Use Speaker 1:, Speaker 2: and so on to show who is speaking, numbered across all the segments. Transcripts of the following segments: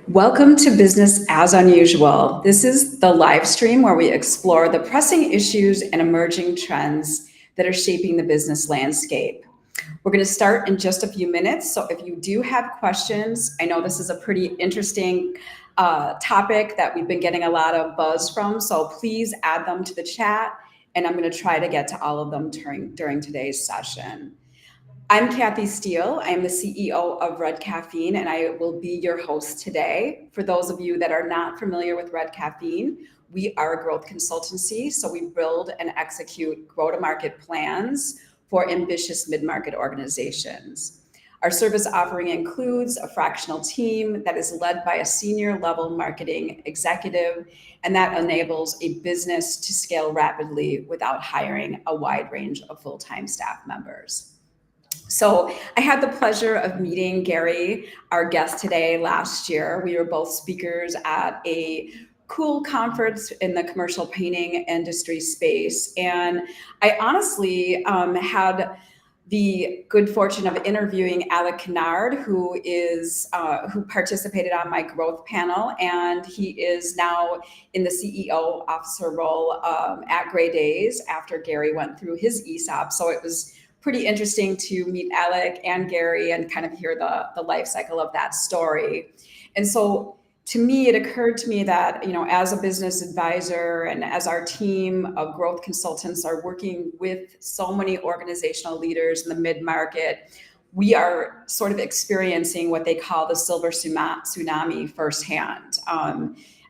Speaker 1: Welcome to Business as Unusual. This is the live stream where we explore the pressing issues and emerging trends that are shaping the business landscape. We're going to start in just a few minutes. So if you do have questions, I know this is a pretty interesting topic that we've been getting a lot of buzz from. So please add them to the chat, and I'm going to try to get to all of them during today's session. I'm Kathy Steele. I'm the CEO of Red Caffeine, and I will be your host today. For those of you that are not familiar with Red Caffeine, we are a growth consultancy, so we build and execute go-to-market plans for ambitious mid-market organizations. Our service offering includes a fractional team that is led by a senior level marketing executive, and that enables a business to scale rapidly without hiring a wide range of full-time staff members. So I had the pleasure of meeting Gary, our guest today, last year. We were both speakers at a cool conference in the commercial painting industry space. And I honestly had the good fortune of interviewing Alec Kennard, who participated on my growth panel, and he is now in the CEO officer role at Gray Days after Gary went through his ESOP. So it was pretty interesting to meet Alec and Gary and kind of hear the life cycle of that story. And so to me, it occurred to me that, as a business advisor and as our team of growth consultants are working with so many organizational leaders in the mid-market, we are sort of experiencing what they call the silver tsunami firsthand.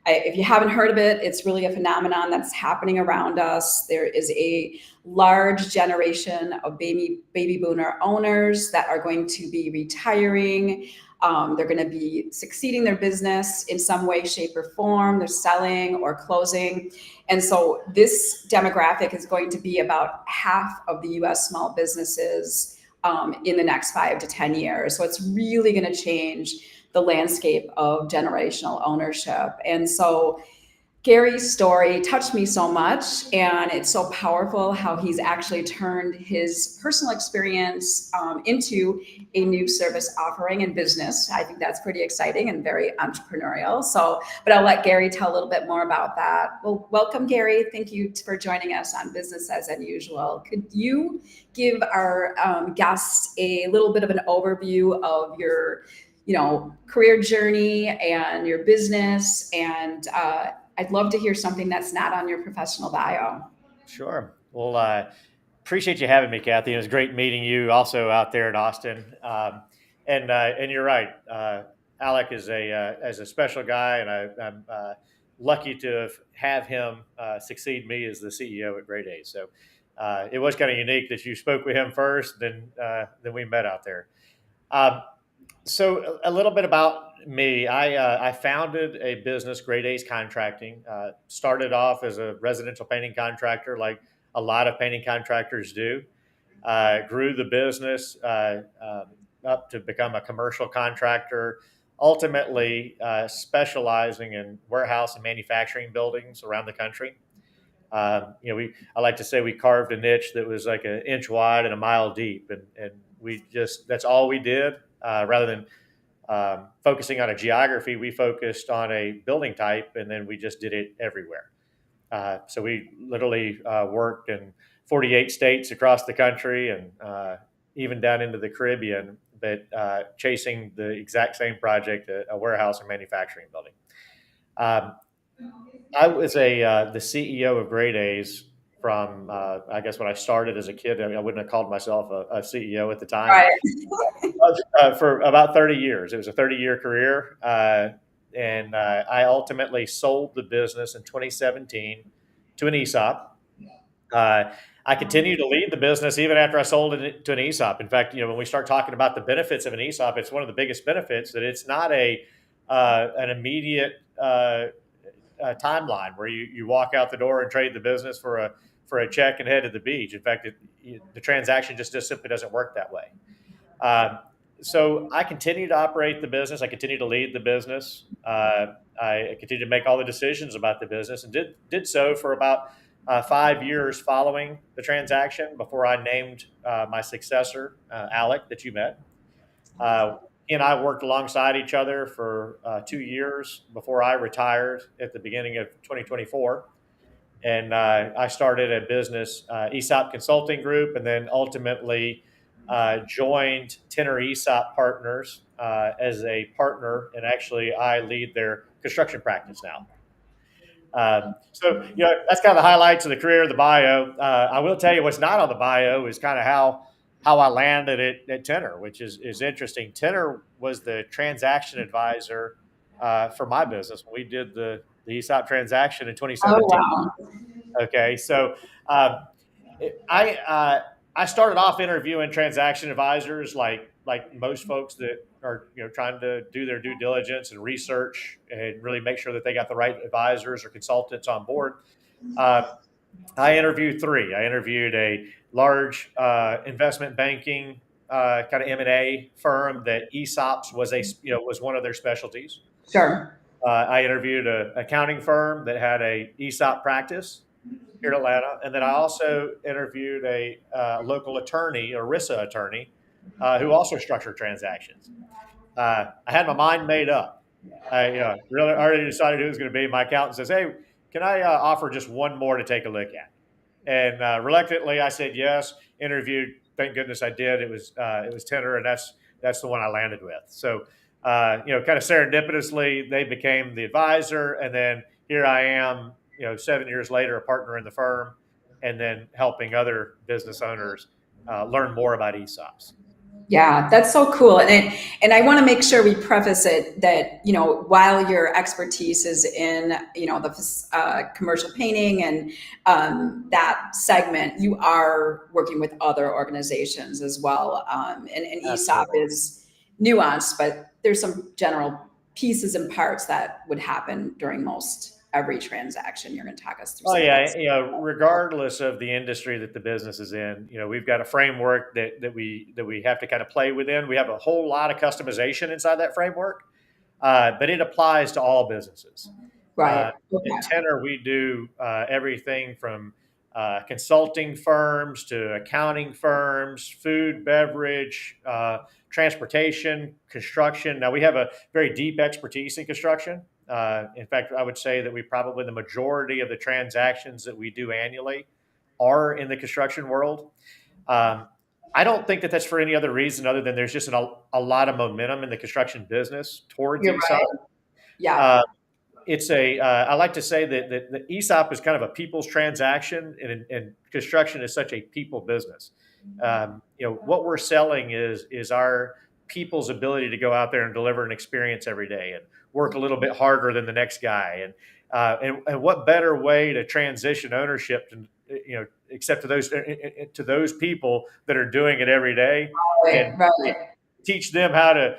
Speaker 1: If you haven't heard of it, it's really a phenomenon that's happening around us. There is a large generation of baby boomer owners that are going to be retiring. They're going to be succeeding their business in some way, shape, or form. They're selling or closing. And so this demographic is going to be about half of the US small businesses in the next 5 to 10 years. So it's really going to change the landscape of generational ownership. And so Gary's story touched me so much, and it's so powerful how he's actually turned his personal experience into a new service offering in business. I think that's pretty exciting and very entrepreneurial. But I'll let Gary tell a little bit more about that. Well, welcome, Gary. Thank you for joining us on Business as Unusual. Could you give our guests a little bit of an overview of your career journey and your business, and I'd love to hear something that's not on your professional bio.
Speaker 2: Sure. Well, appreciate you having me, Kathy. It was great meeting you also out there in Austin. And you're right. Alec is a special guy, and I'm lucky to have him succeed me as the CEO at Gray Days. So it was kind of unique that you spoke with him first, then we met out there. So a little bit about me. I founded a business, Gray Days Contracting. Started off as a residential painting contractor, like a lot of painting contractors do. Grew the business up to become a commercial contractor, ultimately specializing in warehouse and manufacturing buildings around the country. I like to say we carved a niche that was like an inch wide and a mile deep, and that's all we did. Rather than focusing on a geography, we focused on a building type, and then we just did it everywhere. So we literally worked in 48 states across the country, and even down into the Caribbean, but chasing the exact same project, a warehouse or manufacturing building. I was the CEO of Gray Days from, I guess, when I started as a kid. I wouldn't have called myself a CEO at the time.
Speaker 1: Right.
Speaker 2: For about 30 years. It was a 30-year career. And I ultimately sold the business in 2017 to an ESOP. I continued to lead the business even after I sold it to an ESOP. In fact, when we start talking about the benefits of an ESOP, it's one of the biggest benefits that it's not an immediate timeline where you walk out the door and trade the business for a check and head to the beach. In fact, the transaction just simply doesn't work that way. So I continue to operate the business. I continue to lead the business. I continue to make all the decisions about the business, and did so for about 5 years following the transaction before I named my successor, Alec, that you met. he and I worked alongside each other for 2 years before I retired at the beginning of 2024. And I started a business, ESOP Consulting Group, and then ultimately joined Tenor ESOP Partners as a partner. And actually, I lead their construction practice now. That's kind of the highlights of the career, the bio. I will tell you what's not on the bio is kind of how I landed at Tenor, which is interesting. Tenor was the transaction advisor for my business when we did the ESOP transaction in
Speaker 1: Oh,
Speaker 2: 2017.
Speaker 1: wow.
Speaker 2: Okay, so um, I I started off interviewing transaction advisors, like most folks that are trying to do their due diligence and research and really make sure that they got the right advisors or consultants on board. Uh, I interviewed three. I interviewed a large investment banking kind of M&A firm that ESOPs was one of their specialties.
Speaker 1: Sure.
Speaker 2: I interviewed an accounting firm that had a ESOP practice here in Atlanta, and then I also interviewed a local attorney, a RISA attorney, who also structured transactions. I had my mind made up. I really already decided who it was going to be. My accountant says, "Hey, can I offer just one more to take a look at?" And reluctantly, I said yes. Interviewed. Thank goodness I did. It was Tenor, and that's the one I landed with. So kind of serendipitously, they became the advisor, and then here I am, 7 years later, a partner in the firm, and then helping other business owners learn more about ESOPs.
Speaker 1: Yeah, that's so cool. And I want to make sure we preface it that, while your expertise is in, the commercial painting and that segment, you are working with other organizations as well. And ESOP
Speaker 2: Absolutely.
Speaker 1: is nuanced, but there's some general pieces and parts that would happen during most every transaction. You're going to talk us through
Speaker 2: Oh
Speaker 1: some of that.
Speaker 2: yeah, regardless of the industry that the business is in, we've got a framework that we have to kind of play within. We have a whole lot of customization inside that framework, but it applies to all businesses. Uh,
Speaker 1: Right.
Speaker 2: at
Speaker 1: Okay.
Speaker 2: Tenor, we do everything from consulting firms to accounting firms, food, beverage, transportation, construction. Now, we have a very deep expertise in construction. In fact, I would say that the majority of the transactions that we do annually are in the construction world. Um, I don't think that that's for any other reason other than there's just a lot of momentum in the construction business towards
Speaker 1: You're
Speaker 2: ESOP.
Speaker 1: right. Yeah.
Speaker 2: Uh, I like to say that the ESOP is kind of a people's transaction, and construction is such a people business. What we're selling is our people's ability to go out there and deliver an experience every day and work a little bit harder than the next guy. And what better way to transition ownership except to those people that are doing it every day, and
Speaker 1: Right. Right.
Speaker 2: teach them how to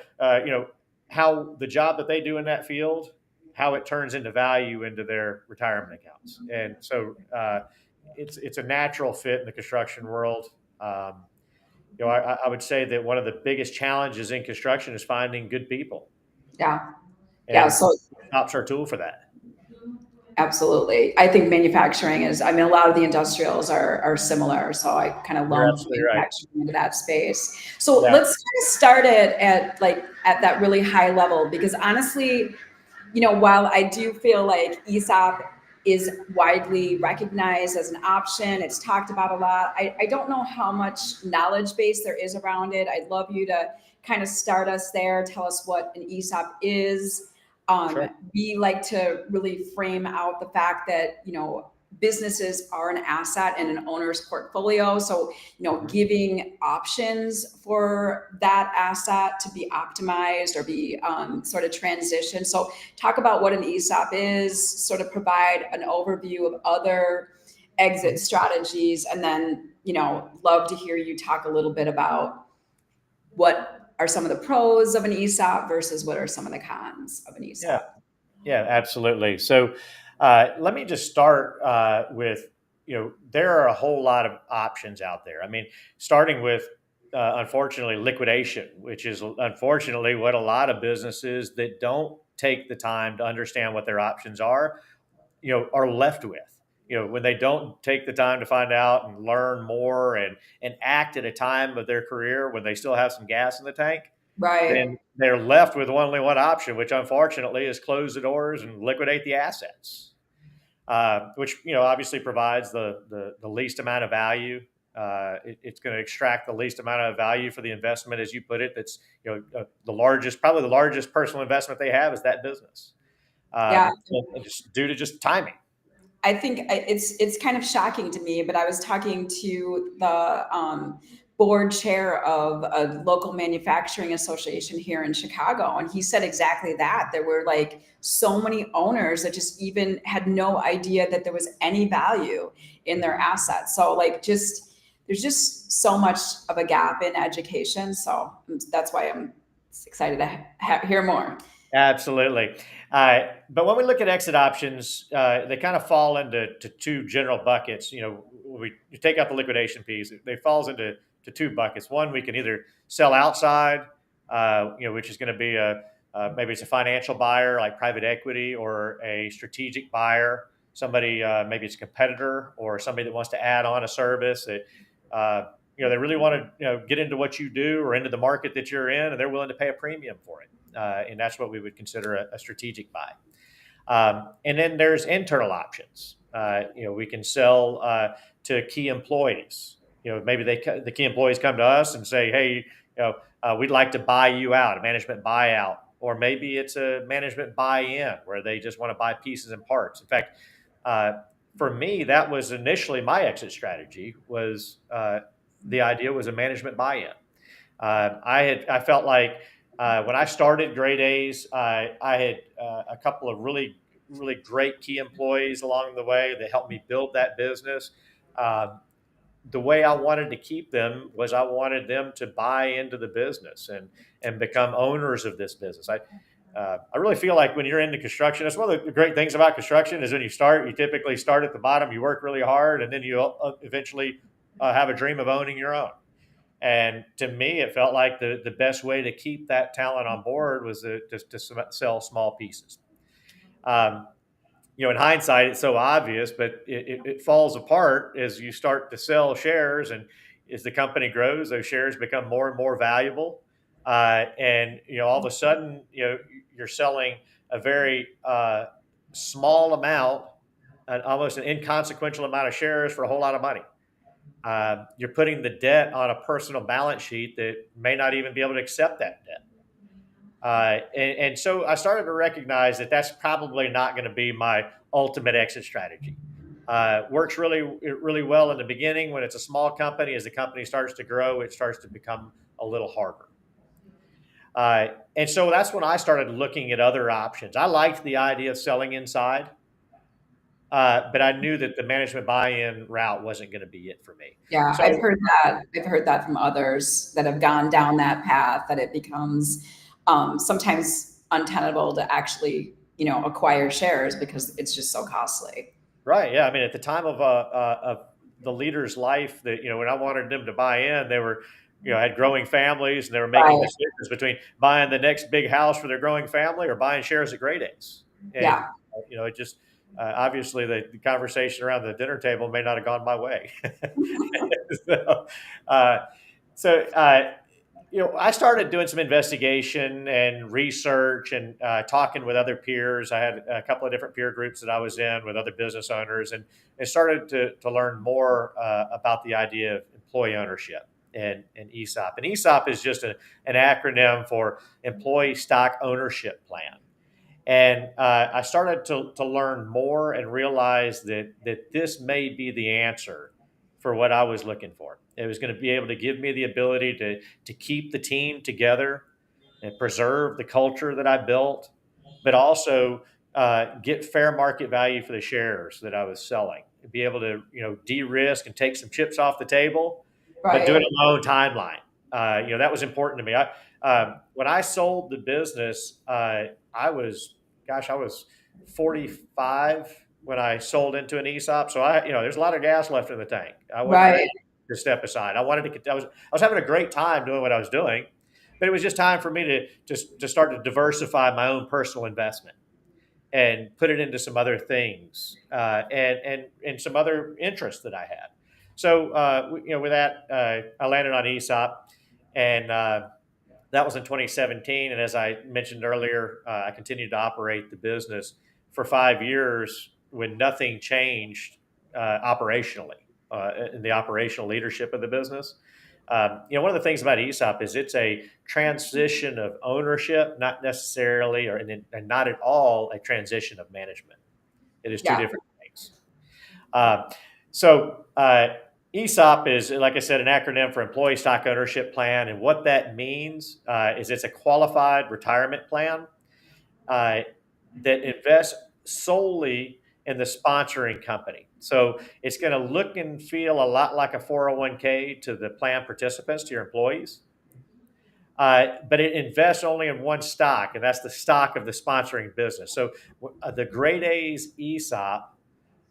Speaker 2: how the job that they do in that field, how it turns into value into their retirement accounts. And so it's a natural fit in the construction world. I would say that one of the biggest challenges in construction is finding good people,
Speaker 1: Yeah. Yeah.
Speaker 2: and
Speaker 1: So
Speaker 2: ops are a tool for that.
Speaker 1: absolutely. I think manufacturing is, I mean, a lot of the industrials are similar. So I kind of
Speaker 2: You're
Speaker 1: lump
Speaker 2: absolutely right.
Speaker 1: manufacturing into that space. So
Speaker 2: Yeah.
Speaker 1: let's kind of start it at that really high level, because honestly, while I do feel like ESOP is widely recognized as an option, it's talked about a lot. I don't know how much knowledge base there is around it. I'd love you to kind of start us there. Tell us what an ESOP is.
Speaker 2: Sure.
Speaker 1: We like to really frame out the fact that, businesses are an asset in an owner's portfolio. So,
Speaker 2: Mhm.
Speaker 1: giving options for that asset to be optimized or be sort of transitioned. So, talk about what an ESOP is, sort of provide an overview of other exit
Speaker 2: Mhm.
Speaker 1: strategies, and then, love to hear you talk a little bit about what are some of the pros of an ESOP versus what are some of the cons of an
Speaker 2: Yeah.
Speaker 1: ESOP.
Speaker 2: Yeah, absolutely. So let me just start with, there are a whole lot of options out there. I mean, starting with, unfortunately, liquidation, which is unfortunately what a lot of businesses that don't take the time to understand what their options are left with. When they don't take the time to find out and learn more and act at a time of their career when they still have some gas in the tank,
Speaker 1: Right.
Speaker 2: then they're left with only one option, which unfortunately is close the doors and liquidate the assets, which obviously provides the least amount of value. It's going to extract the least amount of value for the investment, as you put it. That's probably the largest personal investment they have is that business,
Speaker 1: Yeah.
Speaker 2: and just due to just timing.
Speaker 1: I think it's kind of shocking to me, but I was talking to the board chair of a local manufacturing association here in Chicago, and he said exactly that. There were like so many owners that just even had no idea that there was any value in their assets. So like there's just so much of a gap in education. So that's why I'm excited to hear more.
Speaker 2: Absolutely. But when we look at exit options, they kind of fall into two general buckets. You take out the liquidation piece, they falls into two buckets. One, we can either sell outside, which is going to be maybe it's a financial buyer like private equity or a strategic buyer, somebody maybe it's a competitor or somebody that wants to add on a service that they really want to get into what you do or into the market that you're in, and they're willing to pay a premium for it. And that's what we would consider a strategic buy. And then there's internal options. We can sell to key employees. Maybe the key employees come to us and say, "Hey, we'd like to buy you out, a management buyout," or maybe it's a management buy-in where they just want to buy pieces and parts. In fact, for me, that was initially my exit strategy. The idea was a management buy-in. I felt like when I started Grade A's, I had a couple of really great key employees along the way that helped me build that business. The way I wanted to keep them was I wanted them to buy into the business and become owners of this business. I really feel like when you're into construction, that's one of the great things about construction is when you typically start at the bottom, you work really hard, and then you eventually have a dream of owning your own. And to me, it felt like the best way to keep that talent on board was to sell small pieces. In hindsight, it's so obvious, but it falls apart as you start to sell shares, and as the company grows, those shares become more and more valuable. And all of a sudden, you're selling a very small amount, almost an inconsequential amount of shares for a whole lot of money. You're putting the debt on a personal balance sheet that may not even be able to accept that debt. And so I started to recognize that that's probably not going to be my ultimate exit strategy. Works really well in the beginning when it's a small company. As the company starts to grow, it starts to become a little harder. And so that's when I started looking at other options. I liked the idea of selling inside. But I knew that the management buy-in route wasn't going to be it for me.
Speaker 1: Yeah,
Speaker 2: So
Speaker 1: I've heard that. I've heard that from others that have gone down that path, that it becomes sometimes untenable to actually, acquire shares because it's just so costly.
Speaker 2: right, yeah. I mean, at the time of the leader's life, that when I wanted them to buy in, they were had growing families, and they were making
Speaker 1: Right.
Speaker 2: decisions between buying the next big house for their growing family or buying shares at Great A's. And
Speaker 1: Yeah.
Speaker 2: it just obviously the conversation around the dinner table may not have gone my way. so, uh, so I started doing some investigation and research and talking with other peers. I had a couple of different peer groups that I was in with other business owners, and started to learn more about the idea of employee ownership and ESOP. And ESOP is just an acronym for Employee Stock Ownership Plan. And I started to learn more and realize that this may be the answer for what I was looking for. It was going to be able to give me the ability to keep the team together and preserve the culture that I built, but also get fair market value for the shares that I was selling. Be able to de-risk and take some chips off the table, but do it
Speaker 1: Right.
Speaker 2: on my own timeline. That was important to me. When I sold the business, I was 45 when I sold into an ESOP. So there's a lot of gas left in the tank. I wasn't
Speaker 1: Right.
Speaker 2: ready to step aside. I wanted to get, I was having a great time doing what I was doing, but it was just time for me to start to diversify my own personal investment and put it into some other things, and some other interests that I had. So, with that, I landed on ESOP, and That was in 2017. And as I mentioned earlier, I continued to operate the business for 5 years when nothing changed operationally in the operational leadership of the business. One of the things about ESOP is it's a transition of ownership, not necessarily, and not at all a transition of management. It is two
Speaker 1: Yeah.
Speaker 2: different things. Uh, so ESOP is, like I said, an acronym for Employee Stock Ownership Plan, and what that means is it's a qualified retirement plan uh, that invests solely in the sponsoring company. So it's going to look and feel a lot like a 401k to the plan participants, to your employees. But it invests only in one stock, and that's the stock of the sponsoring business. So the Grade A's ESOP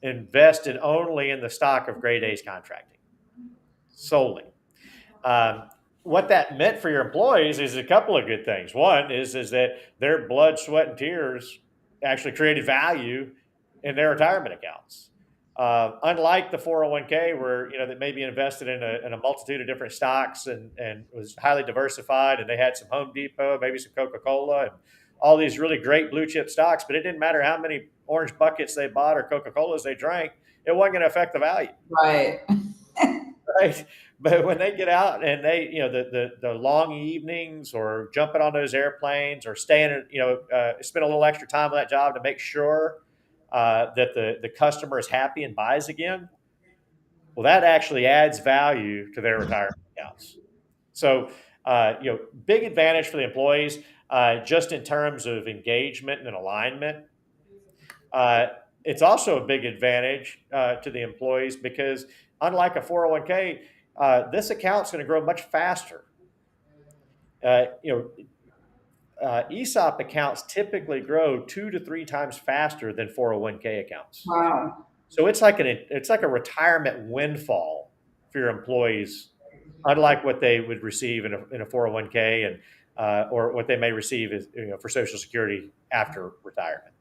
Speaker 2: invested only in the stock of Grade A's Contracting, solely. Um, what that meant for your employees is a couple of good things. One is that their blood, sweat, and tears actually created value in their retirement accounts. Unlike the 401k, where that may be invested in a multitude of different stocks and was highly diversified, and they had some Home Depot, maybe some Coca-Cola, and all these really great blue chip stocks, but it didn't matter how many orange buckets they bought or Coca-Colas they drank, it wasn't going to affect the value.
Speaker 1: Right.
Speaker 2: Right. But when they get out and they, the long evenings or jumping on those airplanes or staying, spend a little extra time on that job to make sure that the customer is happy and buys again, well, that actually adds value to their retirement accounts. So, big advantage for the employees, just in terms of engagement and alignment. Uh, it's also a big advantage to the employees because, unlike a 401k, this account's going to grow much faster. Uh, you ESOP accounts typically grow 2 to 3 times faster than 401k accounts.
Speaker 1: Wow.
Speaker 2: So it's like a retirement windfall for your employees, unlike what they would receive in a 401k and or what they may receive for Social Security after retirement.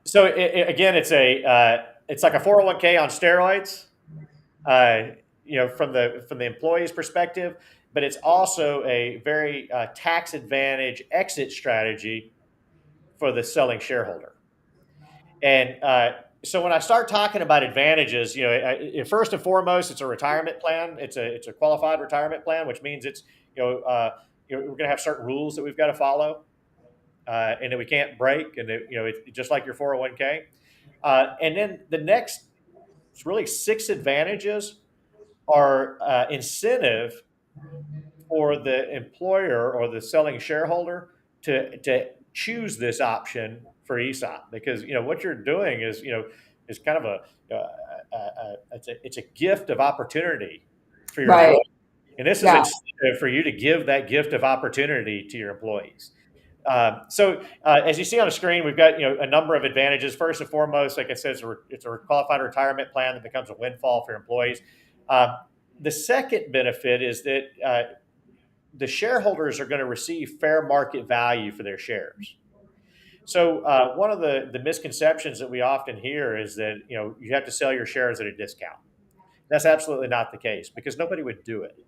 Speaker 2: So again, it's like a 401k on steroids, from the employee's perspective, but it's also a very tax advantage exit strategy for the selling shareholder. And so when I start talking about advantages, first and foremost, it's a retirement plan. It's a qualified retirement plan, which means it's we're going to have certain rules that we've got to follow. And that we can't break, and it's just like your 401k. And then the next, really 6 advantages are incentive for the employer or the selling shareholder to choose this option for ESOP, because what you're doing is kind of it's a gift of opportunity for your
Speaker 1: Right.
Speaker 2: employees, and this is
Speaker 1: Yeah.
Speaker 2: incentive for you to give that gift of opportunity to your employees. So as you see on the screen, we've got a number of advantages. First and foremost, like I said, it's a qualified retirement plan that becomes a windfall for employees. The second benefit is that the shareholders are going to receive fair market value for their shares. So one of the misconceptions that we often hear is that you have to sell your shares at a discount. That's absolutely not the case, because nobody would do it.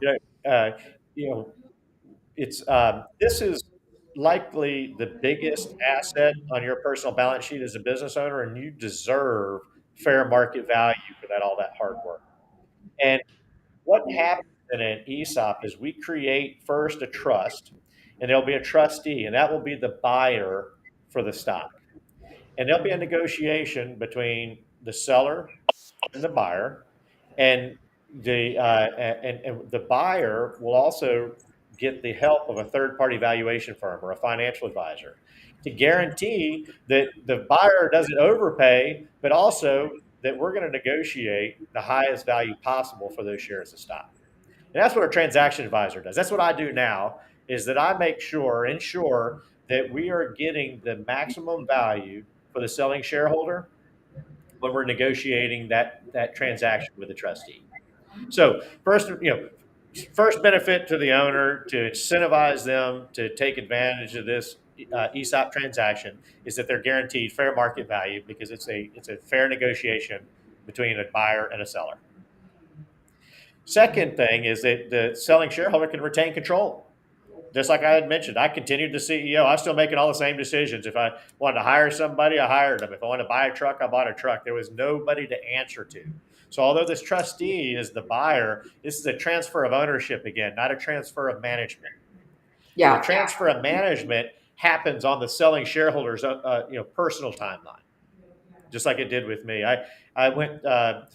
Speaker 2: You know, uh, you know this is likely the biggest asset on your personal balance sheet as a business owner, and you deserve fair market value for all that hard work. And what happens in an ESOP is we create first a trust, and there'll be a trustee, and that will be the buyer for the stock. And there'll be a negotiation between the seller and the buyer, and the buyer will also get the help of a third party valuation firm or a financial advisor to guarantee that the buyer doesn't overpay, but also that we're going to negotiate the highest value possible for those shares of stock. And that's what a transaction advisor does. That's what I do now, is that I ensure that we are getting the maximum value for the selling shareholder when we're negotiating that transaction with the trustee. So first benefit to the owner, to incentivize them to take advantage of this ESOP transaction, is that they're guaranteed fair market value, because it's a fair negotiation between a buyer and a seller. Second thing is that the selling shareholder can retain control. Just like I had mentioned, I continued the CEO. I was still making all the same decisions. If I wanted to hire somebody, I hired them. If I wanted to buy a truck, I bought a truck. There was nobody to answer to. So although this trustee is the buyer, this is a transfer of ownership again, not a transfer of management. So the
Speaker 1: Yeah.
Speaker 2: transfer of management happens on the selling shareholder's personal timeline, just like it did with me. I went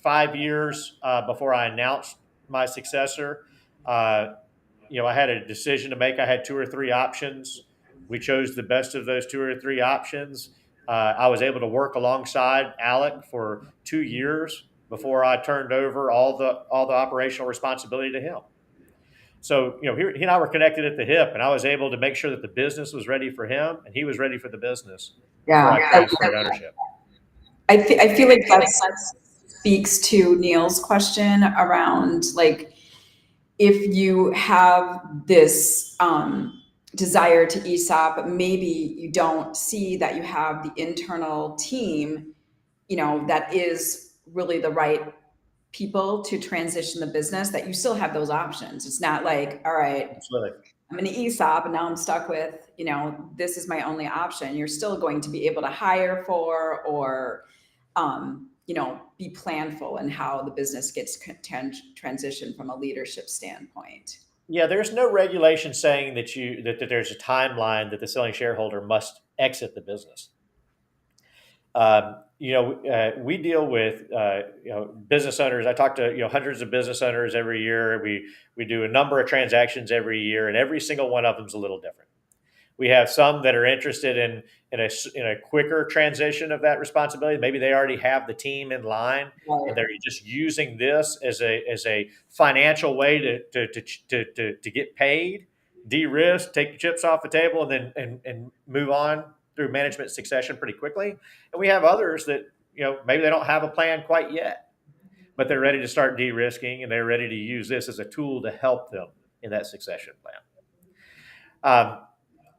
Speaker 2: 5 years before I announced my successor. Uh, I had a decision to make. I had two or three options. We chose the best of those two or three options. I was able to work alongside Alec for 2 years before I turned over all the operational responsibility to him. So, he and I were connected at the hip, and I was able to make sure that the business was ready for him, and he was ready for the business before
Speaker 1: Yeah.
Speaker 2: I transferred ownership.
Speaker 1: I feel like that speaks to Neil's question around like if you have this desire to ESOP, but maybe you don't see that you have the internal team, that is really the right people to transition the business, that you still have those options. It's not like, all right,
Speaker 2: Absolutely.
Speaker 1: I'm in ESOP and now I'm stuck with, this is my only option. You're still going to be able to hire for or, be planful in how the business gets transitioned from a leadership standpoint.
Speaker 2: Yeah, there's no regulation saying that there's a timeline that the selling shareholder must exit the business. We deal with business owners. I talk to hundreds of business owners every year. We do a number of transactions every year, and every single one of them is a little different. We have some that are interested in a quicker transition of that responsibility. Maybe they already have the team in line, and they're just using this as a financial way to get paid, de-risk, take the chips off the table, and then and move on through management succession pretty quickly. And we have others that maybe they don't have a plan quite yet, but they're ready to start de-risking, and they're ready to use this as a tool to help them in that succession plan.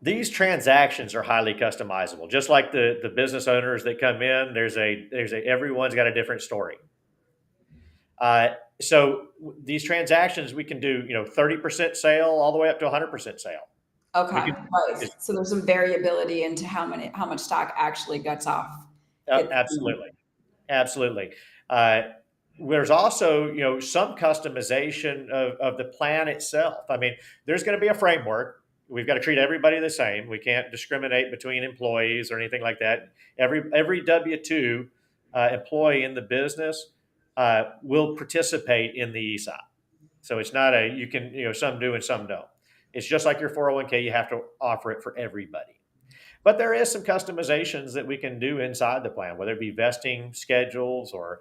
Speaker 2: These transactions are highly customizable. Just like the business owners that come in, everyone's got a different story. So these transactions we can do 30% sale all the way up to 100% sale.
Speaker 1: Okay, right. So there's some variability into how much stock actually gets off.
Speaker 2: Absolutely. There's also some customization of the plan itself. I mean, there's going to be a framework. We've got to treat everybody the same. We can't discriminate between employees or anything like that. Every W-2 employee in the business will participate in the ESOP. So it's not you can some do and some don't. It's just like your 401k. You have to offer it for everybody. But there is some customizations that we can do inside the plan, whether it be vesting schedules or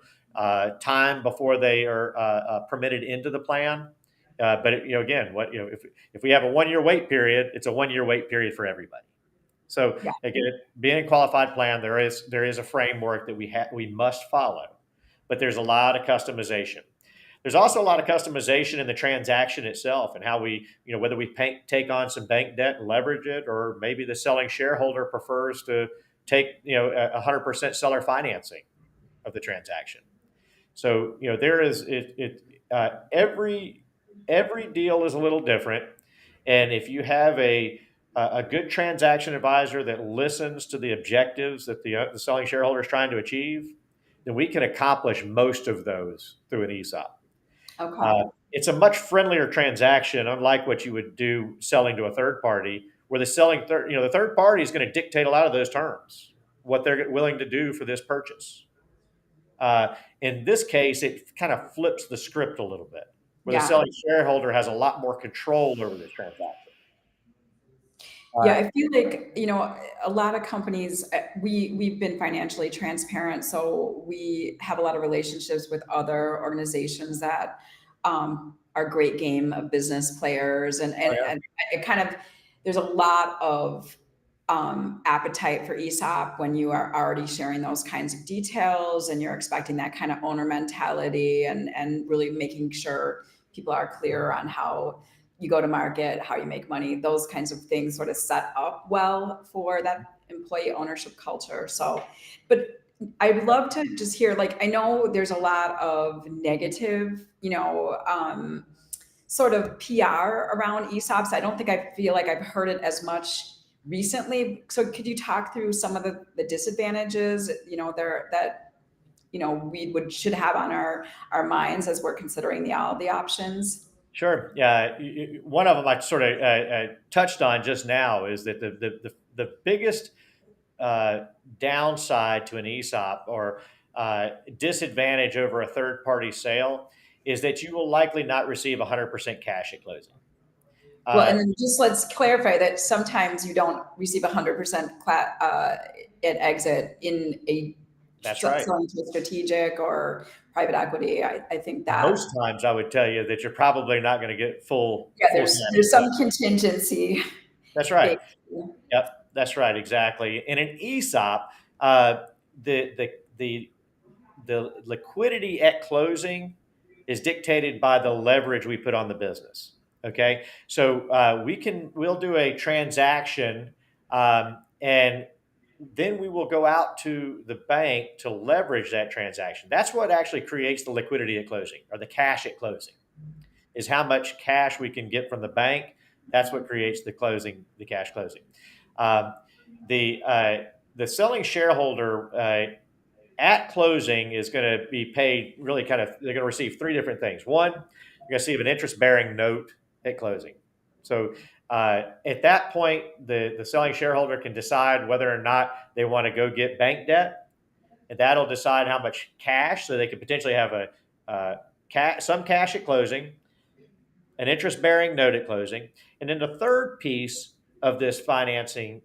Speaker 2: time before they are permitted into the plan. But again, if we have a 1 year wait period, it's a 1 year wait period for everybody. So again, being a qualified plan, there is a framework that we must follow, but there's a lot of customization. There's also a lot of customization in the transaction itself and how we, whether we take on some bank debt and leverage it, or maybe the selling shareholder prefers to take 100% seller financing of the transaction. So there is every deal is a little different, and if you have a good transaction advisor that listens to the objectives that the selling shareholder is trying to achieve, then we can accomplish most of those through an ESOP.
Speaker 1: Okay.
Speaker 2: It's a much friendlier transaction, unlike what you would do selling to a third party, where the third party is going to dictate a lot of those terms, what they're willing to do for this purchase. In this case, it kind of flips the script a little bit, where the selling shareholder has a lot more control over this transaction.
Speaker 1: Yeah, I feel like, a lot of companies, we've been financially transparent, so we have a lot of relationships with other organizations that are great game of business players. And it kind of, there's a lot of appetite for ESOP when you are already sharing those kinds of details and you're expecting that kind of owner mentality and really making sure people are clear on how you go to market, how you make money. Those kinds of things sort of set up well for that employee ownership culture. So, but I would love to just hear, like, I know there's a lot of negative, sort of PR around ESOPs. I don't think I feel like I've heard it as much recently. So could you talk through some of the disadvantages, there that, we should have on our minds as we're considering all the options?
Speaker 2: Sure. Yeah. One of them I sort of touched on just now is that the biggest uh, downside to an ESOP or disadvantage over a third party sale is that you will likely not receive 100% cash at closing.
Speaker 1: Well,
Speaker 2: Uh,
Speaker 1: and then just let's clarify that sometimes you don't receive 100% at exit in a
Speaker 2: that's right.
Speaker 1: selling to a strategic or private equity. I think that,
Speaker 2: Most times I would tell you that you're probably not going to get
Speaker 1: yeah,
Speaker 2: full cash
Speaker 1: there's
Speaker 2: at
Speaker 1: some
Speaker 2: closing.
Speaker 1: contingency
Speaker 2: That's right.
Speaker 1: baked in.
Speaker 2: Yep, that's right. Exactly. In an ESOP, uh, the the the the liquidity at closing is dictated by the leverage we put on the business. Okay, so we'll do a transaction, and then we will go out to the bank to leverage that transaction. That's what actually creates the liquidity at closing, or the cash at closing, is how much cash we can get from the bank. That's what creates the cash closing. Um, the uh, the selling shareholder at closing is going to be paid really they're going to receive three different things. One, you're going to receive an interest bearing note at closing. So at that point, the selling shareholder can decide whether or not they want to go get bank debt, and that'll decide how much cash. So they could potentially have some cash at closing, an interest bearing note at closing. And then the third piece of this financing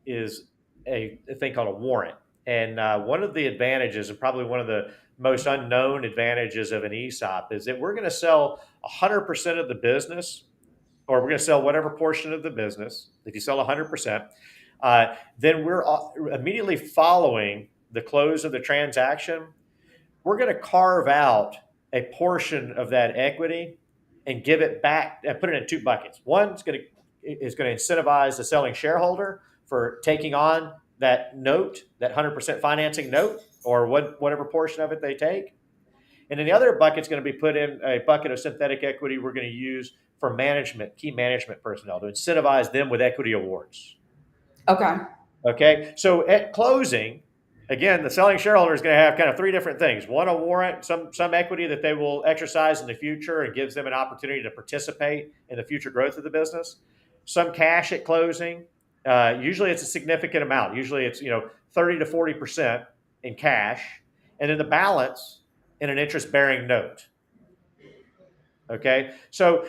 Speaker 2: is a thing called a warrant. And one of the advantages, and probably one of the most unknown advantages of an ESOP, is that we're going to sell 100% of the business, or we're going to sell whatever portion of the business. If you sell 100%, then we're immediately following the close of the transaction, we're going to carve out a portion of that equity and give it back and put it in two buckets. One is going to incentivize the selling shareholder for taking on that note, that 100% financing note, or whatever portion of it they take. And then the other bucket is going to be put in a bucket of synthetic equity we're going to use for key management personnel to incentivize them with equity awards.
Speaker 1: Okay.
Speaker 2: Okay, so at closing, again, the selling shareholder is going to have kind of three different things. One, a warrant, some equity that they will exercise in the future and gives them an opportunity to participate in the future growth of the business. Some cash at closing. Usually, it's a significant amount. Usually, it's 30 to 40% in cash, and then the balance in an interest-bearing note. Okay, so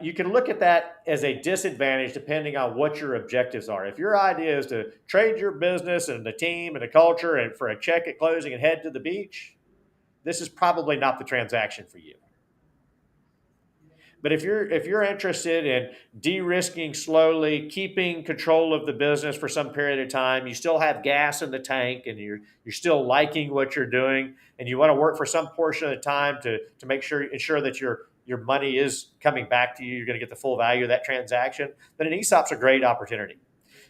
Speaker 2: you can look at that as a disadvantage depending on what your objectives are. If your idea is to trade your business and the team and the culture and for a check at closing and head to the beach, this is probably not the transaction for you. But if you're interested in de-risking slowly, keeping control of the business for some period of time, you still have gas in the tank, and you're still liking what you're doing, and you want to work for some portion of the time to ensure that your money is coming back to you, you're going to get the full value of that transaction, then an ESOP's a great opportunity,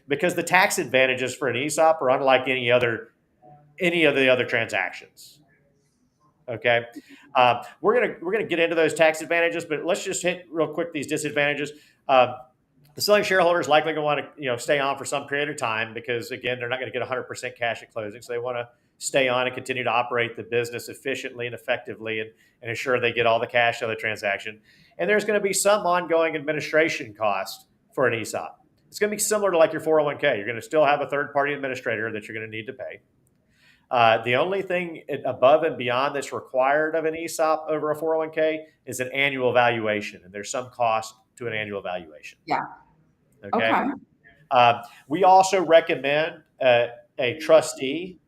Speaker 2: because the tax advantages for an ESOP are unlike any of the other transactions. Okay, we're gonna get into those tax advantages, but let's just hit real quick these disadvantages. The selling shareholder is likely going to want to stay on for some period of time, because again, they're not going to get 100% cash at closing, so they want to stay on and continue to operate the business efficiently and effectively, and ensure they get all the cash out of the transaction. And there's going to be some ongoing administration cost for an ESOP. It's going to be similar to like your 401k. You're going to still have a third party administrator that you're going to need to pay. The only thing above and beyond that's required of an ESOP over a 401k is an annual valuation, and there's some cost to an annual valuation.
Speaker 1: Yeah.
Speaker 2: Okay.
Speaker 1: Okay.
Speaker 2: We also recommend a trustee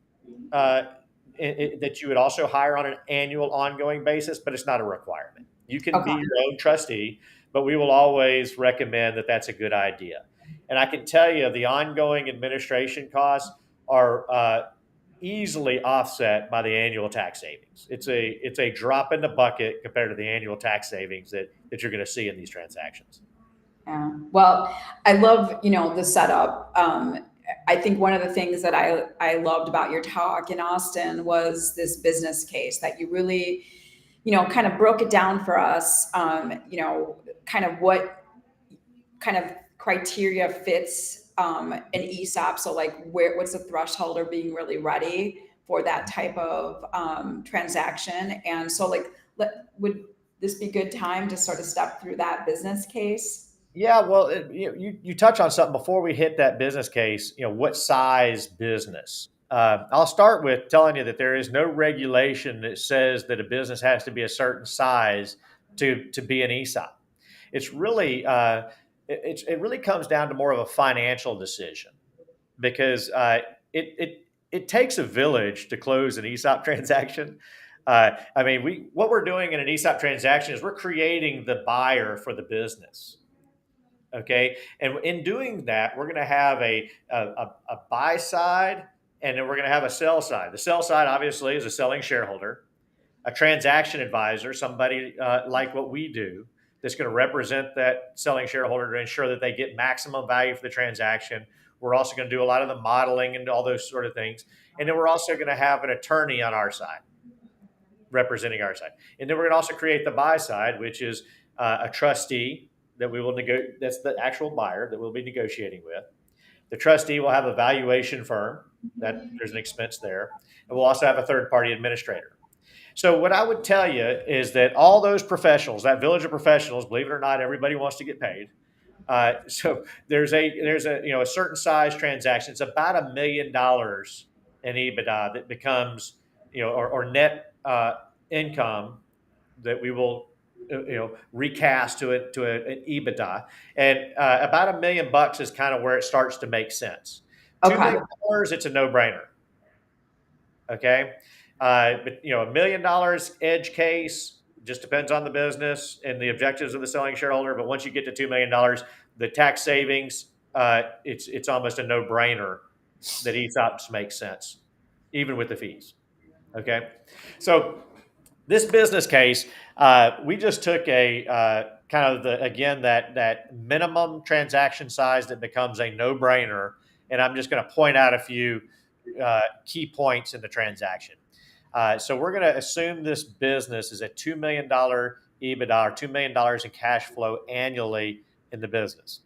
Speaker 2: that you would also hire on an annual ongoing basis, but it's not a requirement. You can be
Speaker 1: Okay.
Speaker 2: your own trustee, but we will always recommend that that's a good idea. And I can tell you the ongoing administration costs are easily offset by the annual tax savings. It's a drop in the bucket compared to the annual tax savings that you're going to see in these transactions.
Speaker 1: Yeah. Well, I love, the setup. I think one of the things that I loved about your talk in Austin was this business case that you really, kind of broke it down for us. Kind of what kind of criteria fits an ESOP. So like what's the threshold of being really ready for that type of transaction? And so like, would this be a good time to sort of step through that business case?
Speaker 2: Yeah, well, you touch on something before we hit that business case. What size business? I'll start with telling you that there is no regulation that says that a business has to be a certain size to be an ESOP. It's really it really comes down to more of a financial decision because it takes a village to close an ESOP transaction. I mean, what we're doing in an ESOP transaction is we're creating the buyer for the business. Okay. And in doing that, we're going to have a buy side and then we're going to have a sell side. The sell side, obviously, is a selling shareholder, a transaction advisor, somebody like what we do that's going to represent that selling shareholder to ensure that they get maximum value for the transaction. We're also going to do a lot of the modeling and all those sort of things. And then we're also going to have an attorney on our side representing our side. And then we're going to also create the buy side, which is a trustee that we will negotiate. That's the actual buyer that we'll be negotiating with. The trustee will have a valuation firm that there's an expense there. And we'll also have a third party administrator. So what I would tell you is that all those professionals, that village of professionals, believe it or not, everybody wants to get paid. So there's a certain size transaction. It's about $1 million in EBITDA that becomes or net income that we will recast to an EBITDA, and about $1 million is kind of where it starts to make sense. $2
Speaker 1: Okay.
Speaker 2: million, it's a no-brainer. Okay, but $1 million edge case just depends on the business and the objectives of the selling shareholder. But once you get to $2 million, the tax savings, it's almost a no-brainer that ESOPs make sense, even with the fees. Okay, so this business case, we just took a kind of that minimum transaction size that becomes a no-brainer, and I'm just going to point out a few key points in the transaction. So we're going to assume this business is a $2 million EBITDA or $2 million in cash flow annually in the business.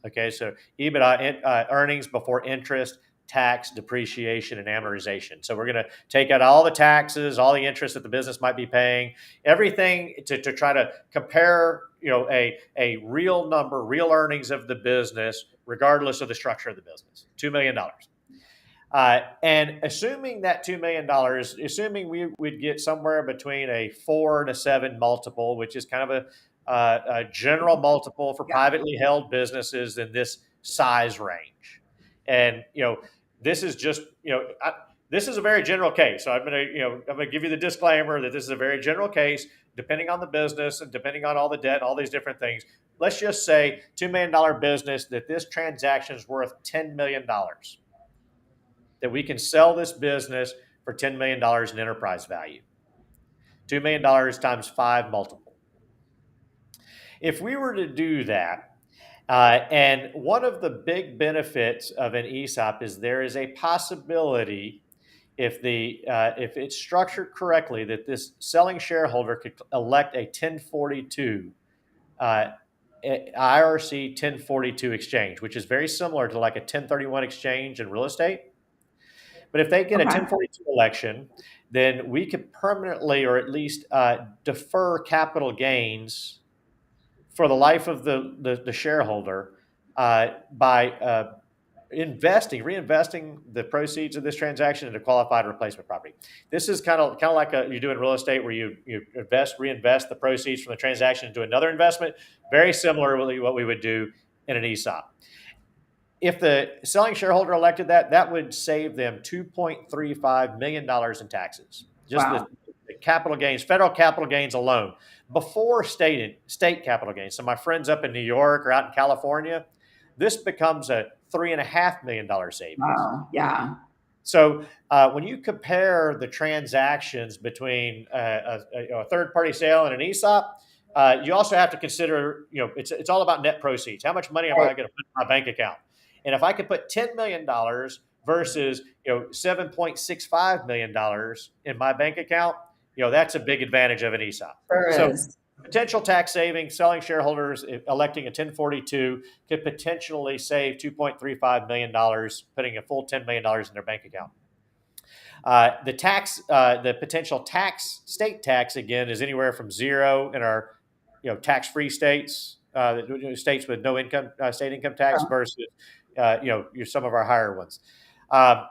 Speaker 2: Okay, so EBITDA earnings before interest, tax, depreciation, and amortization. So we're going to take out all the taxes, all the interest that the business might be paying, everything to try to compare, a real number, real earnings of the business, regardless of the structure of the business. $2 million. And assuming that $2 million, assuming we'd get somewhere between a 4 to 7 multiple, which is kind of a general multiple for privately held businesses in this size range. And, this is just, this is a very general case. So I'm going to give you the disclaimer that this is a very general case, depending on the business and depending on all the debt, all these different things. Let's just say $2 million business, that this transaction is worth $10 million. That we can sell this business for $10 million in enterprise value. $2 million times 5 multiple. If we were to do that, and one of the big benefits of an ESOP is there is a possibility, if it's structured correctly, that this selling shareholder could elect a 1042 IRC 1042 exchange, which is very similar to like a 1031 exchange in real estate. But if they get a 1042 election, then we could permanently or at least defer capital gains for the life of the shareholder by reinvesting the proceeds of this transaction into qualified replacement property. This is kind of like you do in real estate, where you reinvest the proceeds from the transaction into another investment. Very similarly, what we would do in an ESOP. If the selling shareholder elected that would save them $2.35 million in taxes. Just the capital gains, federal capital gains alone, before state capital gains. So my friends up in New York or out in California, this becomes a $3.5 million savings.
Speaker 1: Wow. Yeah.
Speaker 2: So when you compare the transactions between a third-party sale and an ESOP, you also have to consider, it's all about net proceeds. How much money am I going to put in my bank account? And if I could put $10 million versus, $7.65 million in my bank account, that's a big advantage of an ESOP.
Speaker 1: Sure
Speaker 2: So
Speaker 1: is.
Speaker 2: potential tax savings, selling shareholders electing a 1042 could potentially save $2.35 million, putting a full $10 million in their bank account. The potential state tax again is anywhere from zero in our, tax-free states, states with no income, state income tax
Speaker 1: Sure.
Speaker 2: versus, some of our higher ones. Um,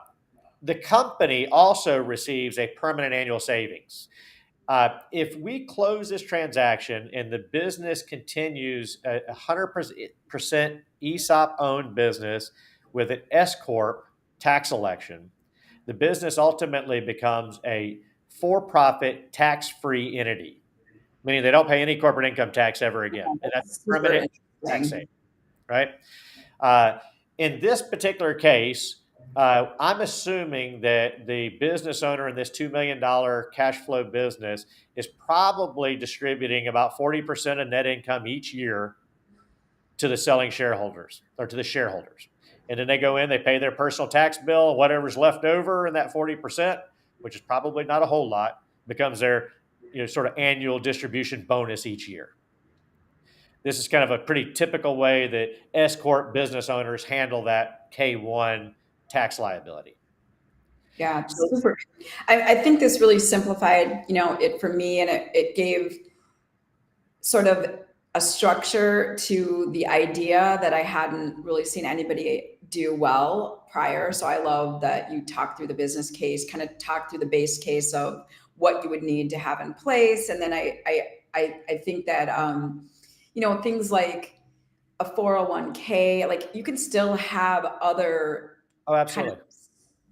Speaker 2: the company also receives a permanent annual savings. If we close this transaction and the business continues a 100% ESOP owned business with an S corp tax election, the business ultimately becomes a for-profit tax-free entity, meaning they don't pay any corporate income tax ever again, and that's a
Speaker 1: Super
Speaker 2: permanent tax saving,
Speaker 1: interesting.
Speaker 2: right? Uh, in this particular case, I'm assuming that the business owner in this $2 million cash flow business is probably distributing about 40% of net income each year to the selling shareholders or to the shareholders. And then they go in, they pay their personal tax bill, whatever's left over in that 40%, which is probably not a whole lot, becomes their sort of annual distribution bonus each year. This is kind of a pretty typical way that S corp business owners handle that K1 tax liability.
Speaker 1: Yeah,
Speaker 2: So,
Speaker 1: super. I think this really simplified, it for me, and it gave sort of a structure to the idea that I hadn't really seen anybody do well prior. So I love that you talk through the business case, kind of talk through the base case of what you would need to have in place. And then I think that, things like a 401k, like you can still have other
Speaker 2: oh,
Speaker 1: kind of
Speaker 2: absolutely.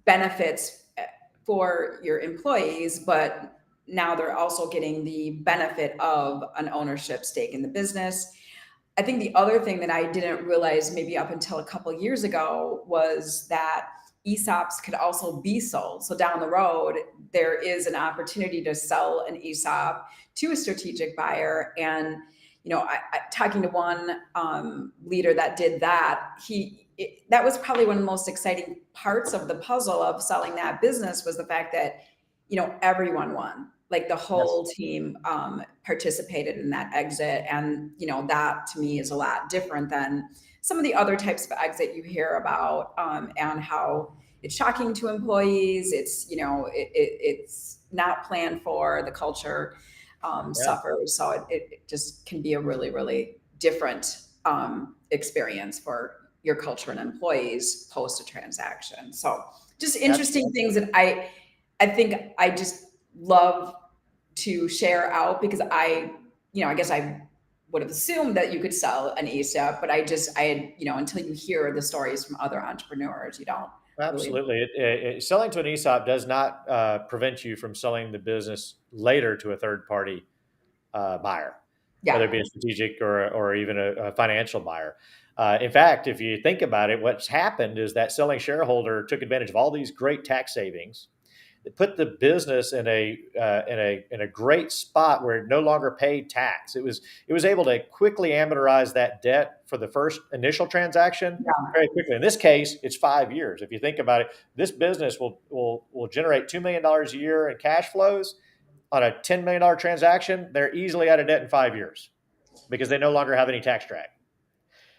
Speaker 1: benefits for your employees, but now they're also getting the benefit of an ownership stake in the business. I think the other thing that I didn't realize maybe up until a couple of years ago was that ESOPs could also be sold. So down the road, there is an opportunity to sell an ESOP to a strategic buyer. And talking to one leader that did that, that was probably one of the most exciting parts of the puzzle of selling that business was the fact that everyone won, like the
Speaker 2: Yes.
Speaker 1: whole team participated in that exit. And that to me is a lot different than some of the other types of exit you hear about, and how it's shocking to employees. It's not planned for, the culture
Speaker 2: Yeah.
Speaker 1: suffers. So it just can be a really, really different experience for your culture and employees post a transaction. So just interesting
Speaker 2: Absolutely.
Speaker 1: things that I think I just love to share out, because I guess I would have assumed that you could sell an ESOP, but until you hear the stories from other entrepreneurs, you don't really.
Speaker 2: Absolutely. Selling to an ESOP does not prevent you from selling the business later to a third party buyer, whether it
Speaker 1: Yeah.
Speaker 2: be a strategic or even a financial buyer. In fact, if you think about it, what's happened is that selling shareholder took advantage of all these great tax savings. It put the business in a great spot where it no longer paid tax. It was able to quickly amortize that debt for the first initial transaction
Speaker 1: Yeah.
Speaker 2: very quickly. In this case, it's 5 years. If you think about it, this business will generate $2 million a year in cash flows on a $10 million transaction. They're easily out of debt in 5 years because they no longer have any tax drag.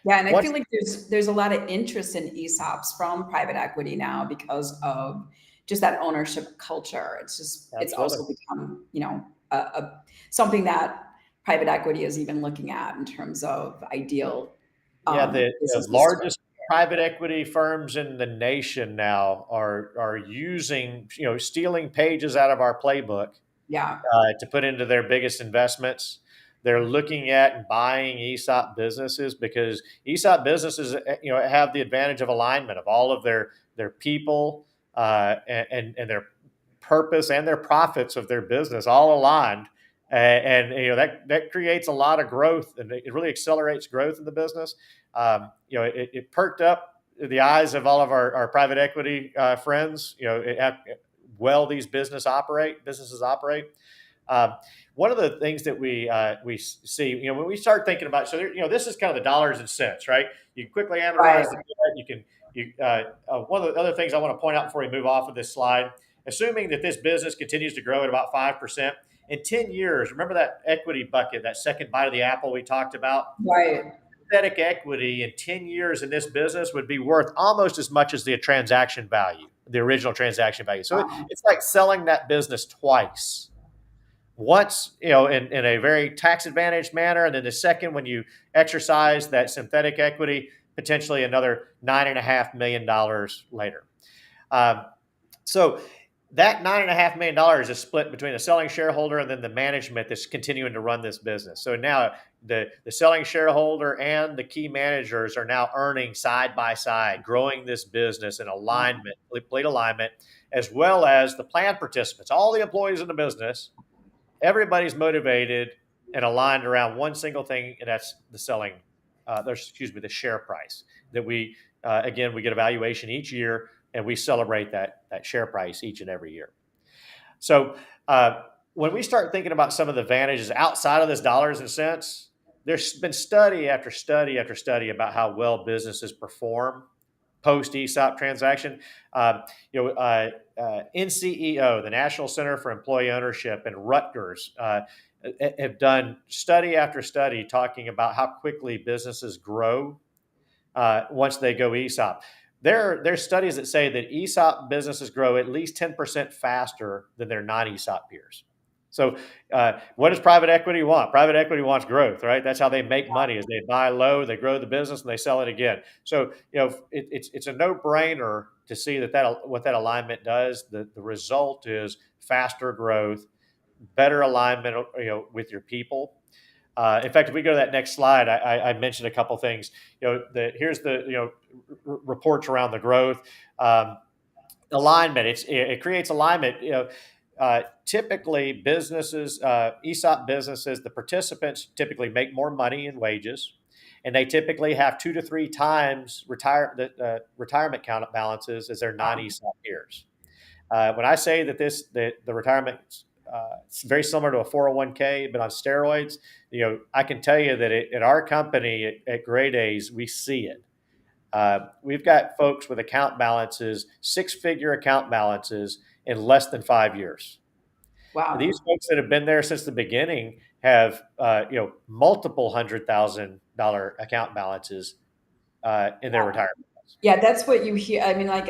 Speaker 1: Yeah, and I
Speaker 2: Once,
Speaker 1: feel like there's a lot of interest in ESOPs from private equity now because of just that ownership culture. It's
Speaker 2: absolutely.
Speaker 1: also become, something that private equity is even looking at in terms of ideal
Speaker 2: Yeah, the
Speaker 1: businesses to
Speaker 2: largest private equity firms in the nation now are using, stealing pages out of our playbook
Speaker 1: yeah.
Speaker 2: to put into their biggest investments. They're looking at and buying ESOP businesses because ESOP businesses, have the advantage of alignment of all of their people and their purpose and their profits of their business all aligned. And that creates a lot of growth, and it really accelerates growth in the business. It perked up the eyes of all of our private equity friends. These businesses operate. One of the things that we see, when we start thinking about, so there, this is kind of the dollars and cents, right? You can quickly
Speaker 1: Right.
Speaker 2: amortize the debt. One of the other things I want to point out before we move off of this slide, assuming that this business continues to grow at about 5% in 10 years. Remember that equity bucket, that second bite of the apple we talked about?
Speaker 1: Right.
Speaker 2: Synthetic equity in 10 years in this business would be worth almost as much as the transaction value, the original transaction value. So it's like selling that business twice. Once, in a very tax advantaged manner, and then the second, when you exercise that synthetic equity, potentially another $9.5 million later. So that $9.5 million is split between the selling shareholder and then the management that's continuing to run this business. So now the selling shareholder and the key managers are now earning side by side, growing this business in alignment, complete alignment, as well as the plan participants, all the employees in the business. Everybody's motivated and aligned around one single thing, and that's the share price that we get a valuation each year, and we celebrate that share price each and every year. So when we start thinking about some of the advantages outside of this dollars and cents, there's been study after study after study about how well businesses perform post ESOP transaction. NCEO, the National Center for Employee Ownership, and Rutgers have done study after study talking about how quickly businesses grow once they go ESOP. There's studies that say that ESOP businesses grow at least 10% faster than their non-ESOP peers. So what does private equity want? Private equity wants growth, right? That's how they make money, is they buy low, they grow the business, and they sell it again. So it's a no-brainer to see what that alignment does. The result is faster growth, better alignment, with your people. In fact, if we go to that next slide, I mentioned a couple things. Here's the reports around the growth, alignment. It creates alignment. Typically, businesses, ESOP businesses, the participants typically make more money in wages, and they typically have 2 to 3 times retirement account balances as their non-ESOP peers. When I say that the retirement it's very similar to a 401k, but on steroids, I can tell you that at our company at Grade A's, we see it. We've got folks with account balances, 6-figure account balances in less than 5 years.
Speaker 1: Wow.
Speaker 2: These folks that have been there since the beginning have, multiple $100,000 account balances in their retirement.
Speaker 1: Yeah, that's what you hear. I mean, like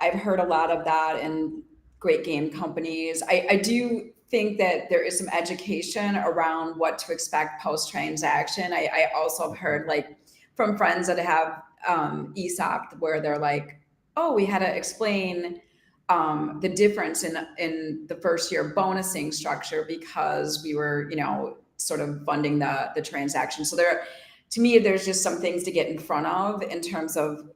Speaker 1: I've heard a lot of that in great game companies. I do think that there is some education around what to expect post-transaction. I also have heard from friends that have ESOP where they're like, oh, we had to explain the difference in the first year bonusing structure because we were, sort of funding the transaction. So to me, there's just some things to get in front of in terms of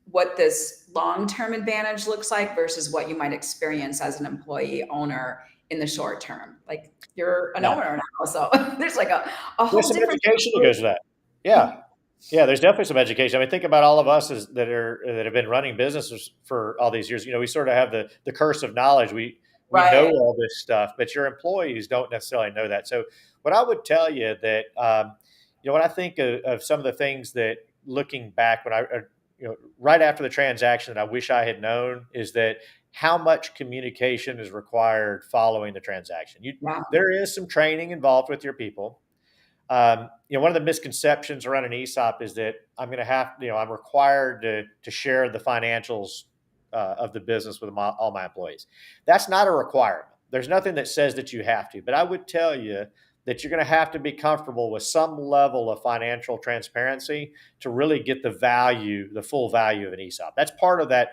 Speaker 1: what this long-term advantage looks like versus what you might experience as an employee owner in the short term. Like you're an owner now, so there's a whole
Speaker 2: there's some
Speaker 1: different
Speaker 2: education that goes to that. Yeah, there's definitely some education. I mean, think about all of us that have been running businesses for all these years. We sort of have the curse of knowledge. We know all this stuff, but your employees don't necessarily know that. So what I would tell you that, when I think of some of the things that looking back right after the transaction that I wish I had known is that how much communication is required following the transaction. There is some training involved with your people. One of the misconceptions around an ESOP is that I'm required to share the financials of the business with all my employees. That's not a requirement. There's nothing that says that you have to, but I would tell you that you're going to have to be comfortable with some level of financial transparency to really get the full value of an ESOP. That's part of that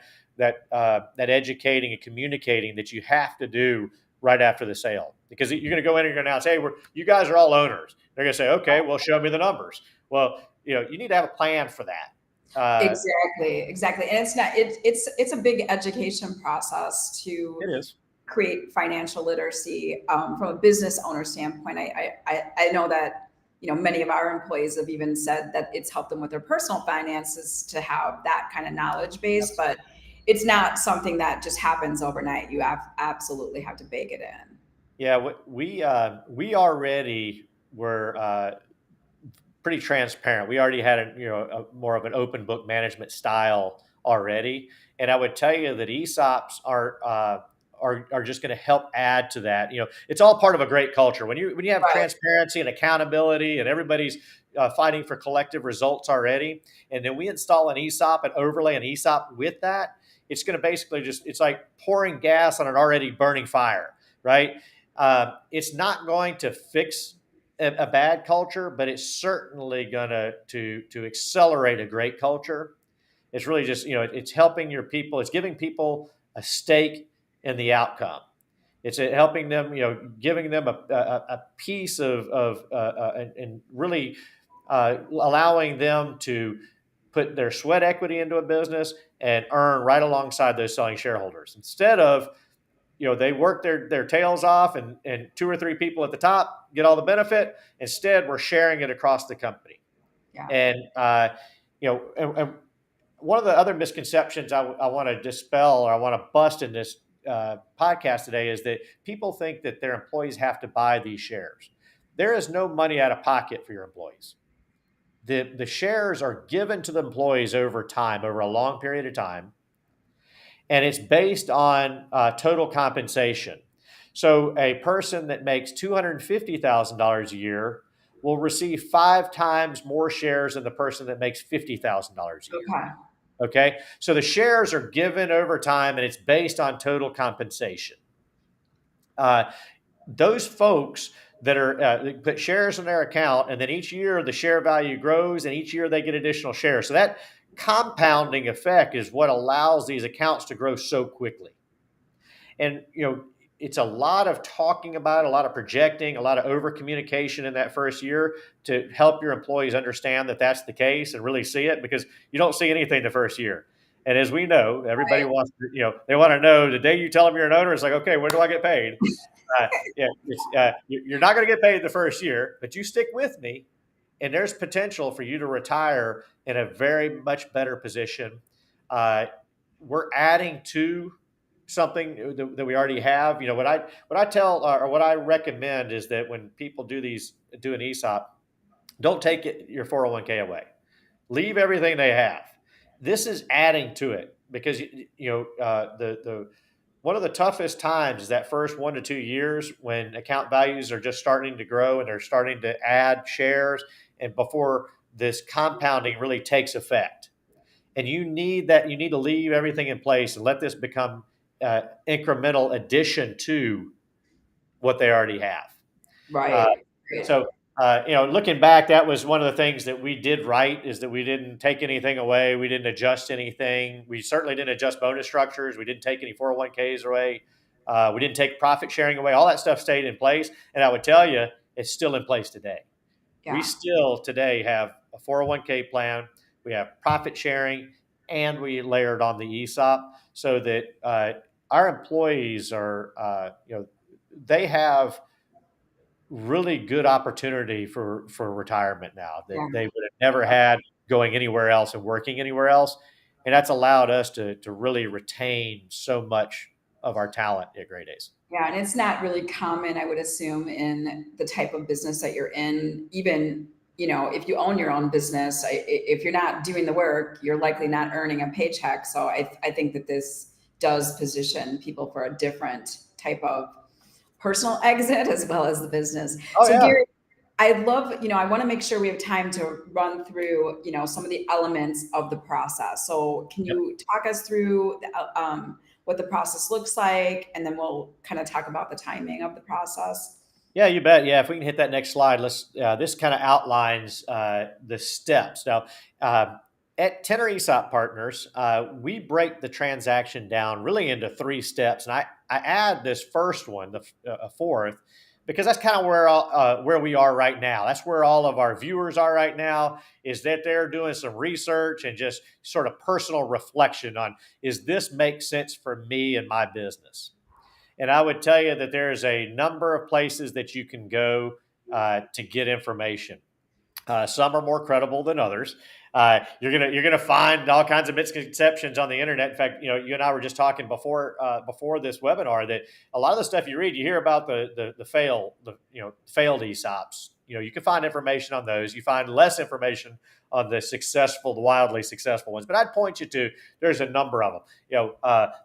Speaker 2: educating and communicating that you have to do right after the sale, because you're going to go in and you're going to announce, hey, you guys are all owners. They're going to say, okay, well, show me the numbers. Well, you need to have a plan for that.
Speaker 1: Exactly. And it's a big education process to create financial literacy from a business owner standpoint. I know that, many of our employees have even said that it's helped them with their personal finances to have that kind of knowledge base, but it's not something that just happens overnight. You absolutely have to bake it in.
Speaker 2: Yeah, we already were pretty transparent. We already had a more of an open book management style already, and I would tell you that ESOPs are just going to help add to that. It's all part of a great culture. When you have
Speaker 1: Right.
Speaker 2: transparency and accountability, and everybody's fighting for collective results already, and then we install an ESOP and overlay an ESOP with that. It's going to basically it's like pouring gas on an already burning fire, right? It's not going to fix a bad culture, but it's certainly going to accelerate a great culture. It's really just it's helping your people. It's giving people a stake in the outcome. It's helping them, giving them a piece and really allowing them to put their sweat equity into a business and earn right alongside those selling shareholders instead of they work their tails off and two or three people at the top get all the benefit. Instead, we're sharing it across the company.
Speaker 1: Yeah.
Speaker 2: And, and one of the other misconceptions I want to dispel or I want to bust in this podcast today is that people think that their employees have to buy these shares. There is no money out of pocket for your employees. The shares are given to the employees over time, over a long period of time, and it's based on total compensation. So a person that makes $250,000 a year will receive 5 times more shares than the person that makes $50,000 a year.
Speaker 1: Okay.
Speaker 2: Okay, so the shares are given over time, and it's based on total compensation. Those folks that are put shares in their account, and then each year the share value grows, and each year they get additional shares. So that compounding effect is what allows these accounts to grow so quickly. And it's a lot of talking about, a lot of projecting, a lot of over communication in that first year to help your employees understand that that's the case and really see it, because you don't see anything the first year. And as we know, everybody
Speaker 1: Right.
Speaker 2: wants to, they want to know the day you tell them you're an owner, it's like, okay, when do I get paid? Yeah, you're not going to get paid the first year, but you stick with me, and there's potential for you to retire in a very much better position. Uh, we're adding to something that we already have. What I tell or what I recommend is that when people do an ESOP, don't take your 401k away. Leave everything they have. This is adding to it because the one of the toughest times is that first 1 to 2 years when account values are just starting to grow and they're starting to add shares, and before this compounding really takes effect. And you need to leave everything in place and let this become incremental addition to what they already have. Uh,
Speaker 1: Right. Right.
Speaker 2: so, looking back, that was one of the things that we did right, is that we didn't take anything away. We didn't adjust anything. We certainly didn't adjust bonus structures. We didn't take any 401ks away. We didn't take profit sharing away. All that stuff stayed in place. And I would tell you, it's still in place today. We
Speaker 1: Yeah.
Speaker 2: still today have a 401k plan. We have profit sharing, and we layered on the ESOP so that our employees they have really good opportunity for retirement now that
Speaker 1: Yeah.
Speaker 2: they would have never had going anywhere else and working anywhere else. And that's allowed us to really retain so much of our talent at Great Ace.
Speaker 1: Yeah, and it's not really common, I would assume, in the type of business that you're in. Even, if you own your own business, if you're not doing the work, you're likely not earning a paycheck. So I think that this does position people for a different type of personal exit as well as the business.
Speaker 2: Oh
Speaker 1: So
Speaker 2: yeah.
Speaker 1: Gary, I'd love, I want to make sure we have time to run through, some of the elements of the process. So can
Speaker 2: Yep.
Speaker 1: you talk us through what the process looks like, and then we'll kind of talk about the timing of the process.
Speaker 2: Yeah, you bet. Yeah, if we can hit that next slide, let's. This kind of outlines the steps. Now, at Tenor ESOP Partners, we break the transaction down really into 3 steps, and I add this first one, the fourth, because that's kind of where we are right now. That's where all of our viewers are right now. Is that they're doing some research and just sort of personal reflection on, is this make sense for me and my business? And I would tell you that there's a number of places that you can go to get information. Some are more credible than others. You're gonna find all kinds of misconceptions on the internet. In fact, you and I were just talking before this webinar that a lot of the stuff you read, you hear about the failed ESOPs. You can find information on those. You find less information on the wildly successful ones. But I'd point you to there's a number of them.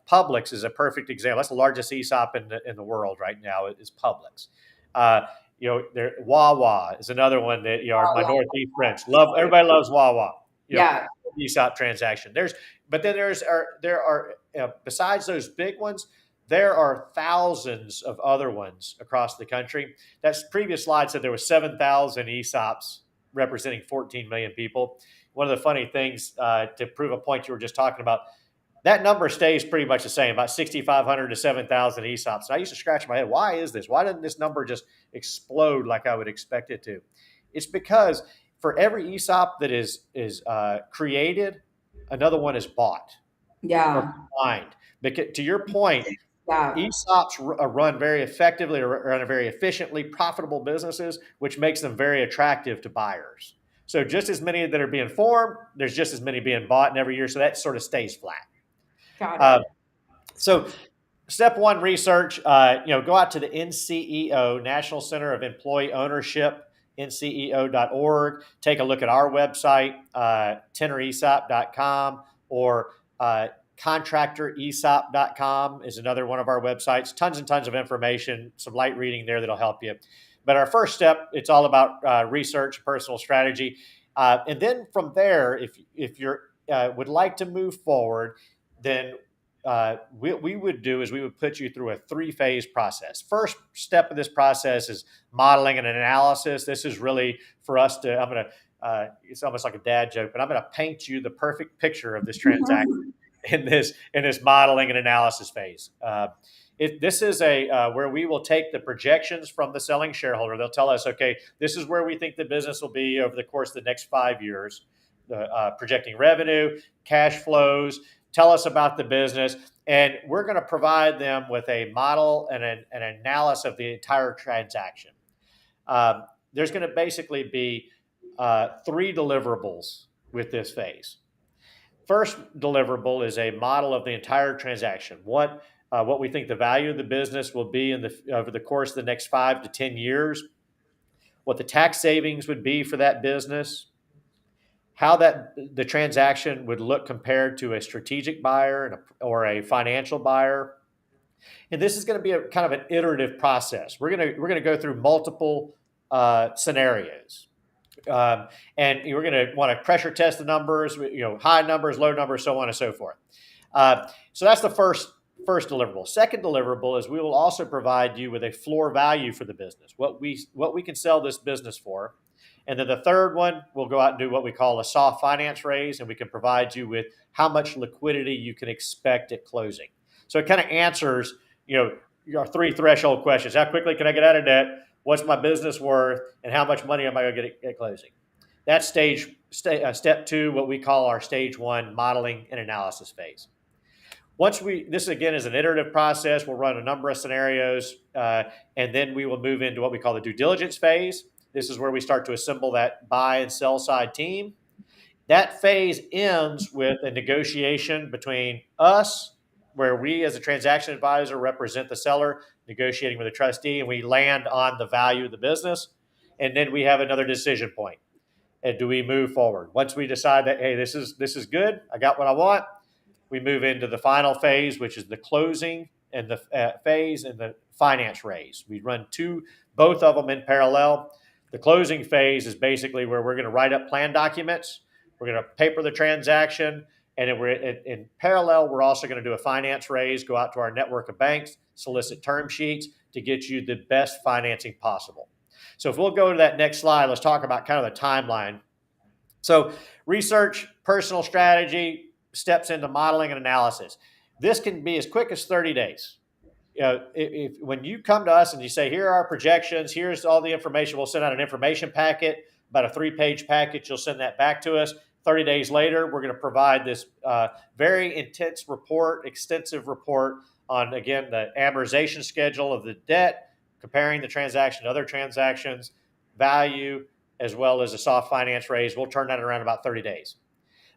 Speaker 2: Publix is a perfect example. That's the largest ESOP in the world right now. Is Publix. Wawa is another one that my Northeast friends love. Everybody loves Wawa.
Speaker 1: Yeah.
Speaker 2: ESOP transaction. There are besides those big ones, there are thousands of other ones across the country. That previous slide said there were 7,000 ESOPs representing 14 million people. One of the funny things to prove a point you were just talking about, that number stays pretty much the same, about 6,500 to 7,000 ESOPs. And I used to scratch my head. Why is this? Why didn't this number just explode like I would expect it to? It's because for every ESOP that is created, another one is bought.
Speaker 1: Yeah.
Speaker 2: Or combined. Because to your point,
Speaker 1: Yeah.
Speaker 2: ESOPs run very effectively, or run very efficiently, profitable businesses, which makes them very attractive to buyers. So just as many that are being formed, there's just as many being bought in every year. So that sort of stays flat.
Speaker 1: Got it.
Speaker 2: So step one, research, go out to the NCEO, National Center of Employee Ownership, nceo.org. Take a look at our website, tenoresop.com, or contractoresop.com is another one of our websites. Tons and tons of information, some light reading there that'll help you. But our first step, it's all about research, personal strategy. And then from there, if you would like to move forward, then we would do is we would put you through a 3-phase process. First step of this process is modeling and analysis. This is really for us to, it's almost like a dad joke, but I'm going to paint you the perfect picture of this transaction in this modeling and analysis phase. This is where we will take the projections from the selling shareholder. They'll tell us, okay, this is where we think the business will be over the course of the next 5 years, projecting revenue, cash flows, tell us about the business, and we're going to provide them with a model and an analysis of the entire transaction. There's going to basically be 3 deliverables with this phase. First deliverable is a model of the entire transaction. What we think the value of the business will be over the course of the next 5 to 10 years, what the tax savings would be for that business, how the transaction would look compared to a strategic buyer or a financial buyer. And this is going to be a kind of an iterative process. We're going to go through multiple scenarios. And we're going to want to pressure test the numbers, high numbers, low numbers, so on and so forth. So that's the first deliverable. Second deliverable is we will also provide you with a floor value for the business, what we can sell this business for. And then the third one, we'll go out and do what we call a soft finance raise, and we can provide you with how much liquidity you can expect at closing. So it kind of answers, your 3 threshold questions. How quickly can I get out of debt? What's my business worth? And how much money am I going to get at closing? That's step 2, what we call our stage 1 modeling and analysis phase. This again is an iterative process. We'll run a number of scenarios, and then we will move into what we call the due diligence phase. This is where we start to assemble that buy and sell side team. That phase ends with a negotiation between us, where we as a transaction advisor represent the seller, negotiating with a trustee, and we land on the value of the business. And then we have another decision point. And do we move forward? Once we decide that, hey, this is good, I got what I want, we move into the final phase, which is the closing and the phase and the finance raise. We run both of them in parallel. The closing phase is basically where we're going to write up plan documents. We're going to paper the transaction. And then in parallel, we're also going to do a finance raise, go out to our network of banks, solicit term sheets to get you the best financing possible. So if we'll go to that next slide, let's talk about kind of the timeline. So research, personal strategy, steps into modeling and analysis. This can be as quick as 30 days. When you come to us and you say, here are our projections, here's all the information, we'll send out an information packet, about a 3-page package. You'll send that back to us. 30 days later, we're going to provide this very intense report, extensive report on, again, the amortization schedule of the debt, comparing the transaction to other transactions, value, as well as a soft finance raise. We'll turn that around in about 30 days.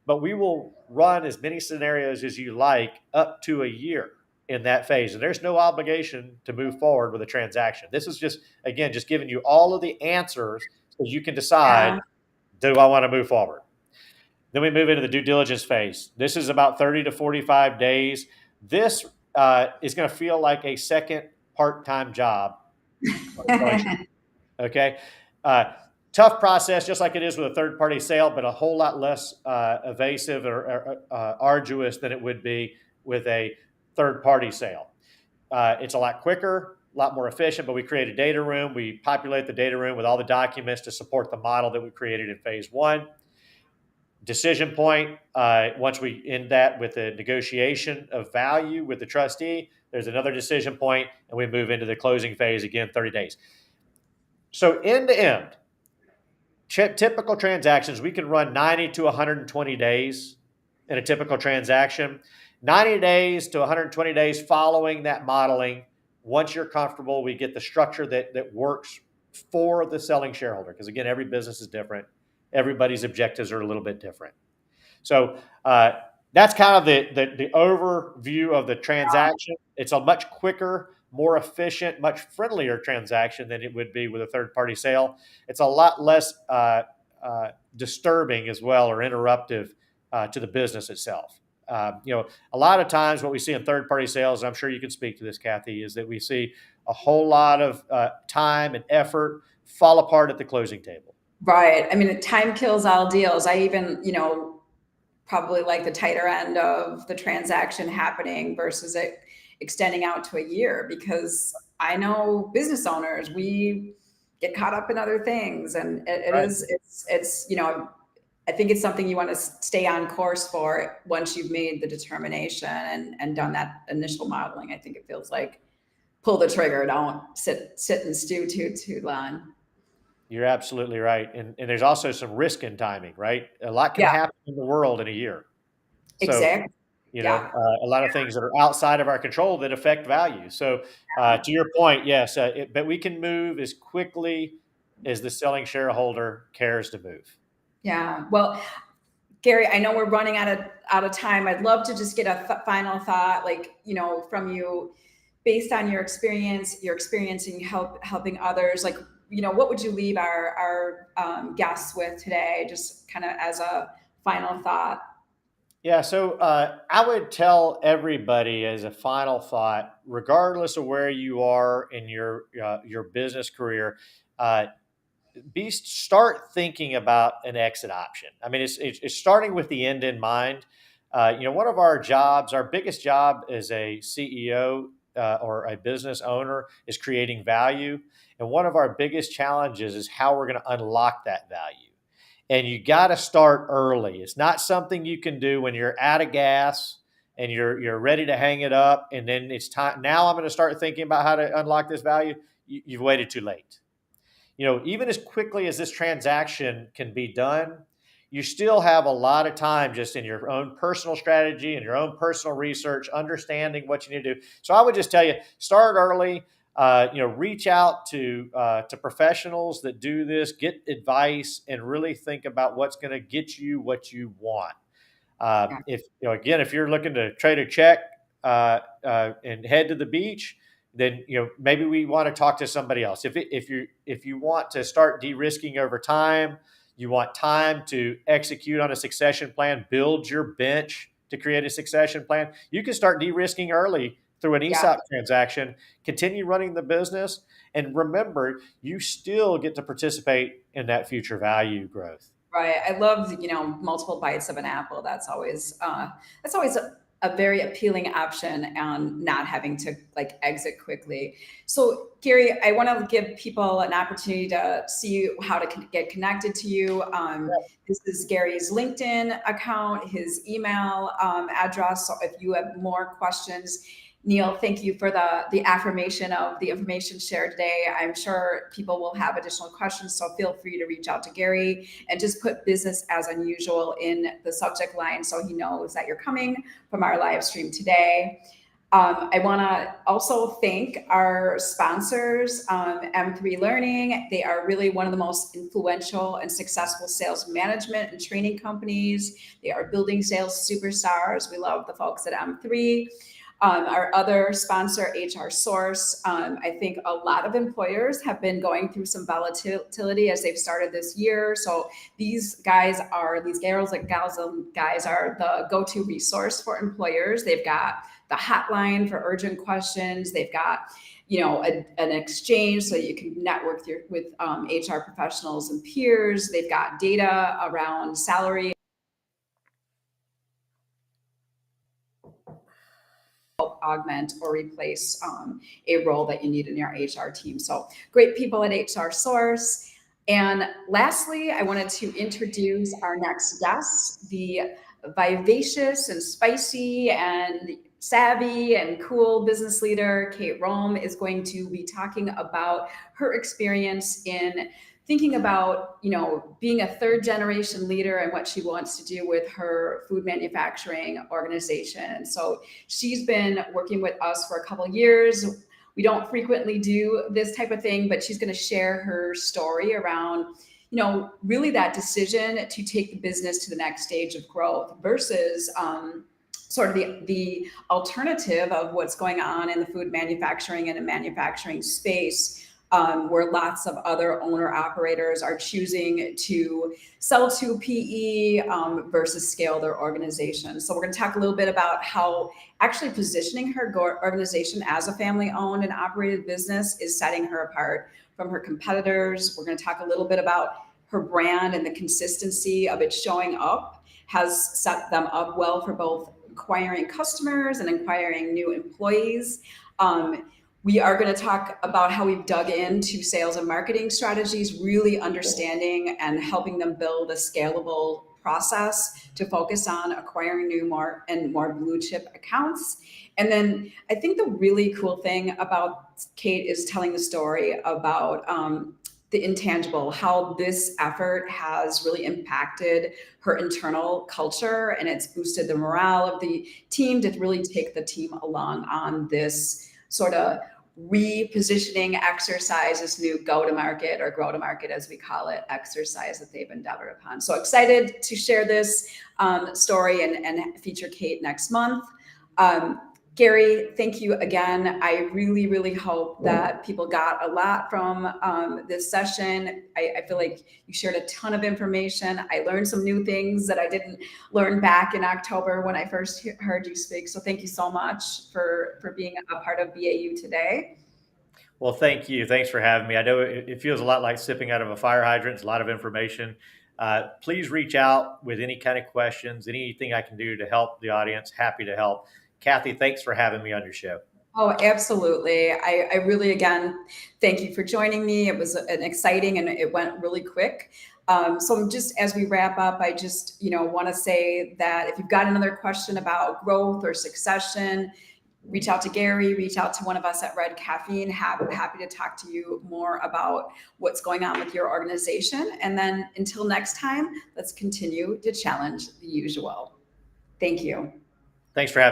Speaker 2: But we will run as many scenarios as you like up to a year in that phase. And there's no obligation to move forward with a transaction. This is just, again, just giving you all of the answers so you can decide,
Speaker 1: Yeah.
Speaker 2: do I want to move forward? Then we move into the due diligence phase. This is about 30 to 45 days. This is going to feel like a second part-time job. Okay. Tough process, just like it is with a third-party sale, but a whole lot less evasive or arduous than it would be with a third-party sale. It's a lot quicker, a lot more efficient, but we create a data room. We populate the data room with all the documents to support the model that we created in phase one. Decision point, once we end that with the negotiation of value with the trustee, there's another decision point, and we move into the closing phase again, 30 days. So end to end, typical transactions, we can run 90 to 120 days in a typical transaction. 90 days to 120 days following that modeling. Once you're comfortable, we get the structure that works for the selling shareholder. Because again, every business is different. Everybody's objectives are a little bit different. So that's kind of the overview of the transaction. It's a much quicker, more efficient, much friendlier transaction than it would be with a third-party sale. It's a lot less disturbing as well, or interruptive to the business itself. A lot of times what we see in third-party sales, and I'm sure you can speak to this, Kathy, is that we see a whole lot of time and effort fall apart at the closing table.
Speaker 1: Right. I mean, time kills all deals. I even, probably like the tighter end of the transaction happening versus it extending out to a year, because I know business owners, we get caught up in other things, and it's I think it's something you want to stay on course for once you've made the determination and done that initial modeling. I think it feels like pull the trigger, don't sit and stew too long.
Speaker 2: You're absolutely right. And there's also some risk in timing, right? A lot can
Speaker 1: Yeah,
Speaker 2: happen in the world in a year. So,
Speaker 1: exactly. Yeah.
Speaker 2: a lot of things that are outside of our control that affect value. So, to your point, yes, but we can move as quickly as the selling shareholder cares to move.
Speaker 1: Yeah. Well, Gary, I know we're running out of time. I'd love to just get a final thought, from you, based on your experience in helping others. What would you leave our guests with today, just kind of as a final thought?
Speaker 2: Yeah, so I would tell everybody as a final thought, regardless of where you are in your business career, uh, start thinking about an exit option. I mean, it's starting with the end in mind. One of our jobs, our biggest job as a CEO or a business owner, is creating value, and one of our biggest challenges is how we're going to unlock that value. And you got to start early. It's not something you can do when you're out of gas and you're ready to hang it up, and then it's time. Now I'm going to start thinking about how to unlock this value. You've waited too late. Even as quickly as this transaction can be done, you still have a lot of time just in your own personal strategy and your own personal research, understanding what you need to do. So I would just tell you, start early. Reach out to professionals that do this, get advice, and really think about what's going to get you what you want. If you're looking to trade a check and head to the beach, then maybe we want to talk to somebody else. If you want to start de-risking over time, you want time to execute on a succession plan, build your bench to create a succession plan. You can start de-risking early through an ESOP transaction, continue running the business, and remember, you still get to participate in that future value growth.
Speaker 1: Right. I love, multiple bites of an apple. That's always a very appealing option, and not having to exit quickly. So Gary, I want to give people an opportunity to see how to get connected to you. This is Gary's LinkedIn account, his email address. So if you have more questions, Neil, thank you for the affirmation of the information shared today. I'm sure people will have additional questions, so feel free to reach out to Gary and just put business as unusual in the subject line so he knows that you're coming from our live stream today. I want to also thank our sponsors, M3 Learning. They are really one of the most influential and successful sales management and training companies. They are building sales superstars. We love the folks at M3. Our other sponsor, HR Source. I think a lot of employers have been going through some volatility as they've started this year. So these gals and guys are the go-to resource for employers. They've got the hotline for urgent questions. They've got an exchange so you can network with HR professionals and peers. They've got data around salary, augment or replace a role that you need in your HR team. So great people at HR Source. And lastly, I wanted to introduce our next guest, the vivacious and spicy and savvy and cool business leader, Kate Rome, is going to be talking about her experience in thinking about, being a third generation leader and what she wants to do with her food manufacturing organization. So she's been working with us for a couple of years. We don't frequently do this type of thing, but she's going to share her story around, really that decision to take the business to the next stage of growth versus sort of the alternative of what's going on in the food manufacturing and the manufacturing space. Where lots of other owner operators are choosing to sell to PE versus scale their organization. So we're going to talk a little bit about how actually positioning her organization as a family-owned and operated business is setting her apart from her competitors. We're going to talk a little bit about her brand and the consistency of it showing up has set them up well for both acquiring customers and acquiring new employees. We are going to talk about how we've dug into sales and marketing strategies, really understanding and helping them build a scalable process to focus on acquiring more blue chip accounts. And then I think the really cool thing about Kate is telling the story about the intangible, how this effort has really impacted her internal culture, and it's boosted the morale of the team to really take the team along on this sort of repositioning exercise, this new go-to-market or grow-to-market, as we call it, exercise that they've endeavored upon. So excited to share this story and feature Kate next month. Gary, thank you again. I really, really hope that people got a lot from this session. I feel like you shared a ton of information. I learned some new things that I didn't learn back in October when I first heard you speak. So thank you so much for being a part of BAU today.
Speaker 2: Well, thank you. Thanks for having me. I know it feels a lot like sipping out of a fire hydrant. It's a lot of information. Please reach out with any kind of questions, anything I can do to help the audience. Happy to help. Kathy, thanks for having me on your show.
Speaker 1: Oh, absolutely. I really, again, thank you for joining me. It was an exciting and it went really quick. So just as we wrap up, I just, want to say that if you've got another question about growth or succession, reach out to Gary, reach out to one of us at Red Caffeine. Happy to talk to you more about what's going on with your organization. And then until next time, let's continue to challenge the usual. Thank you.
Speaker 2: Thanks for having me.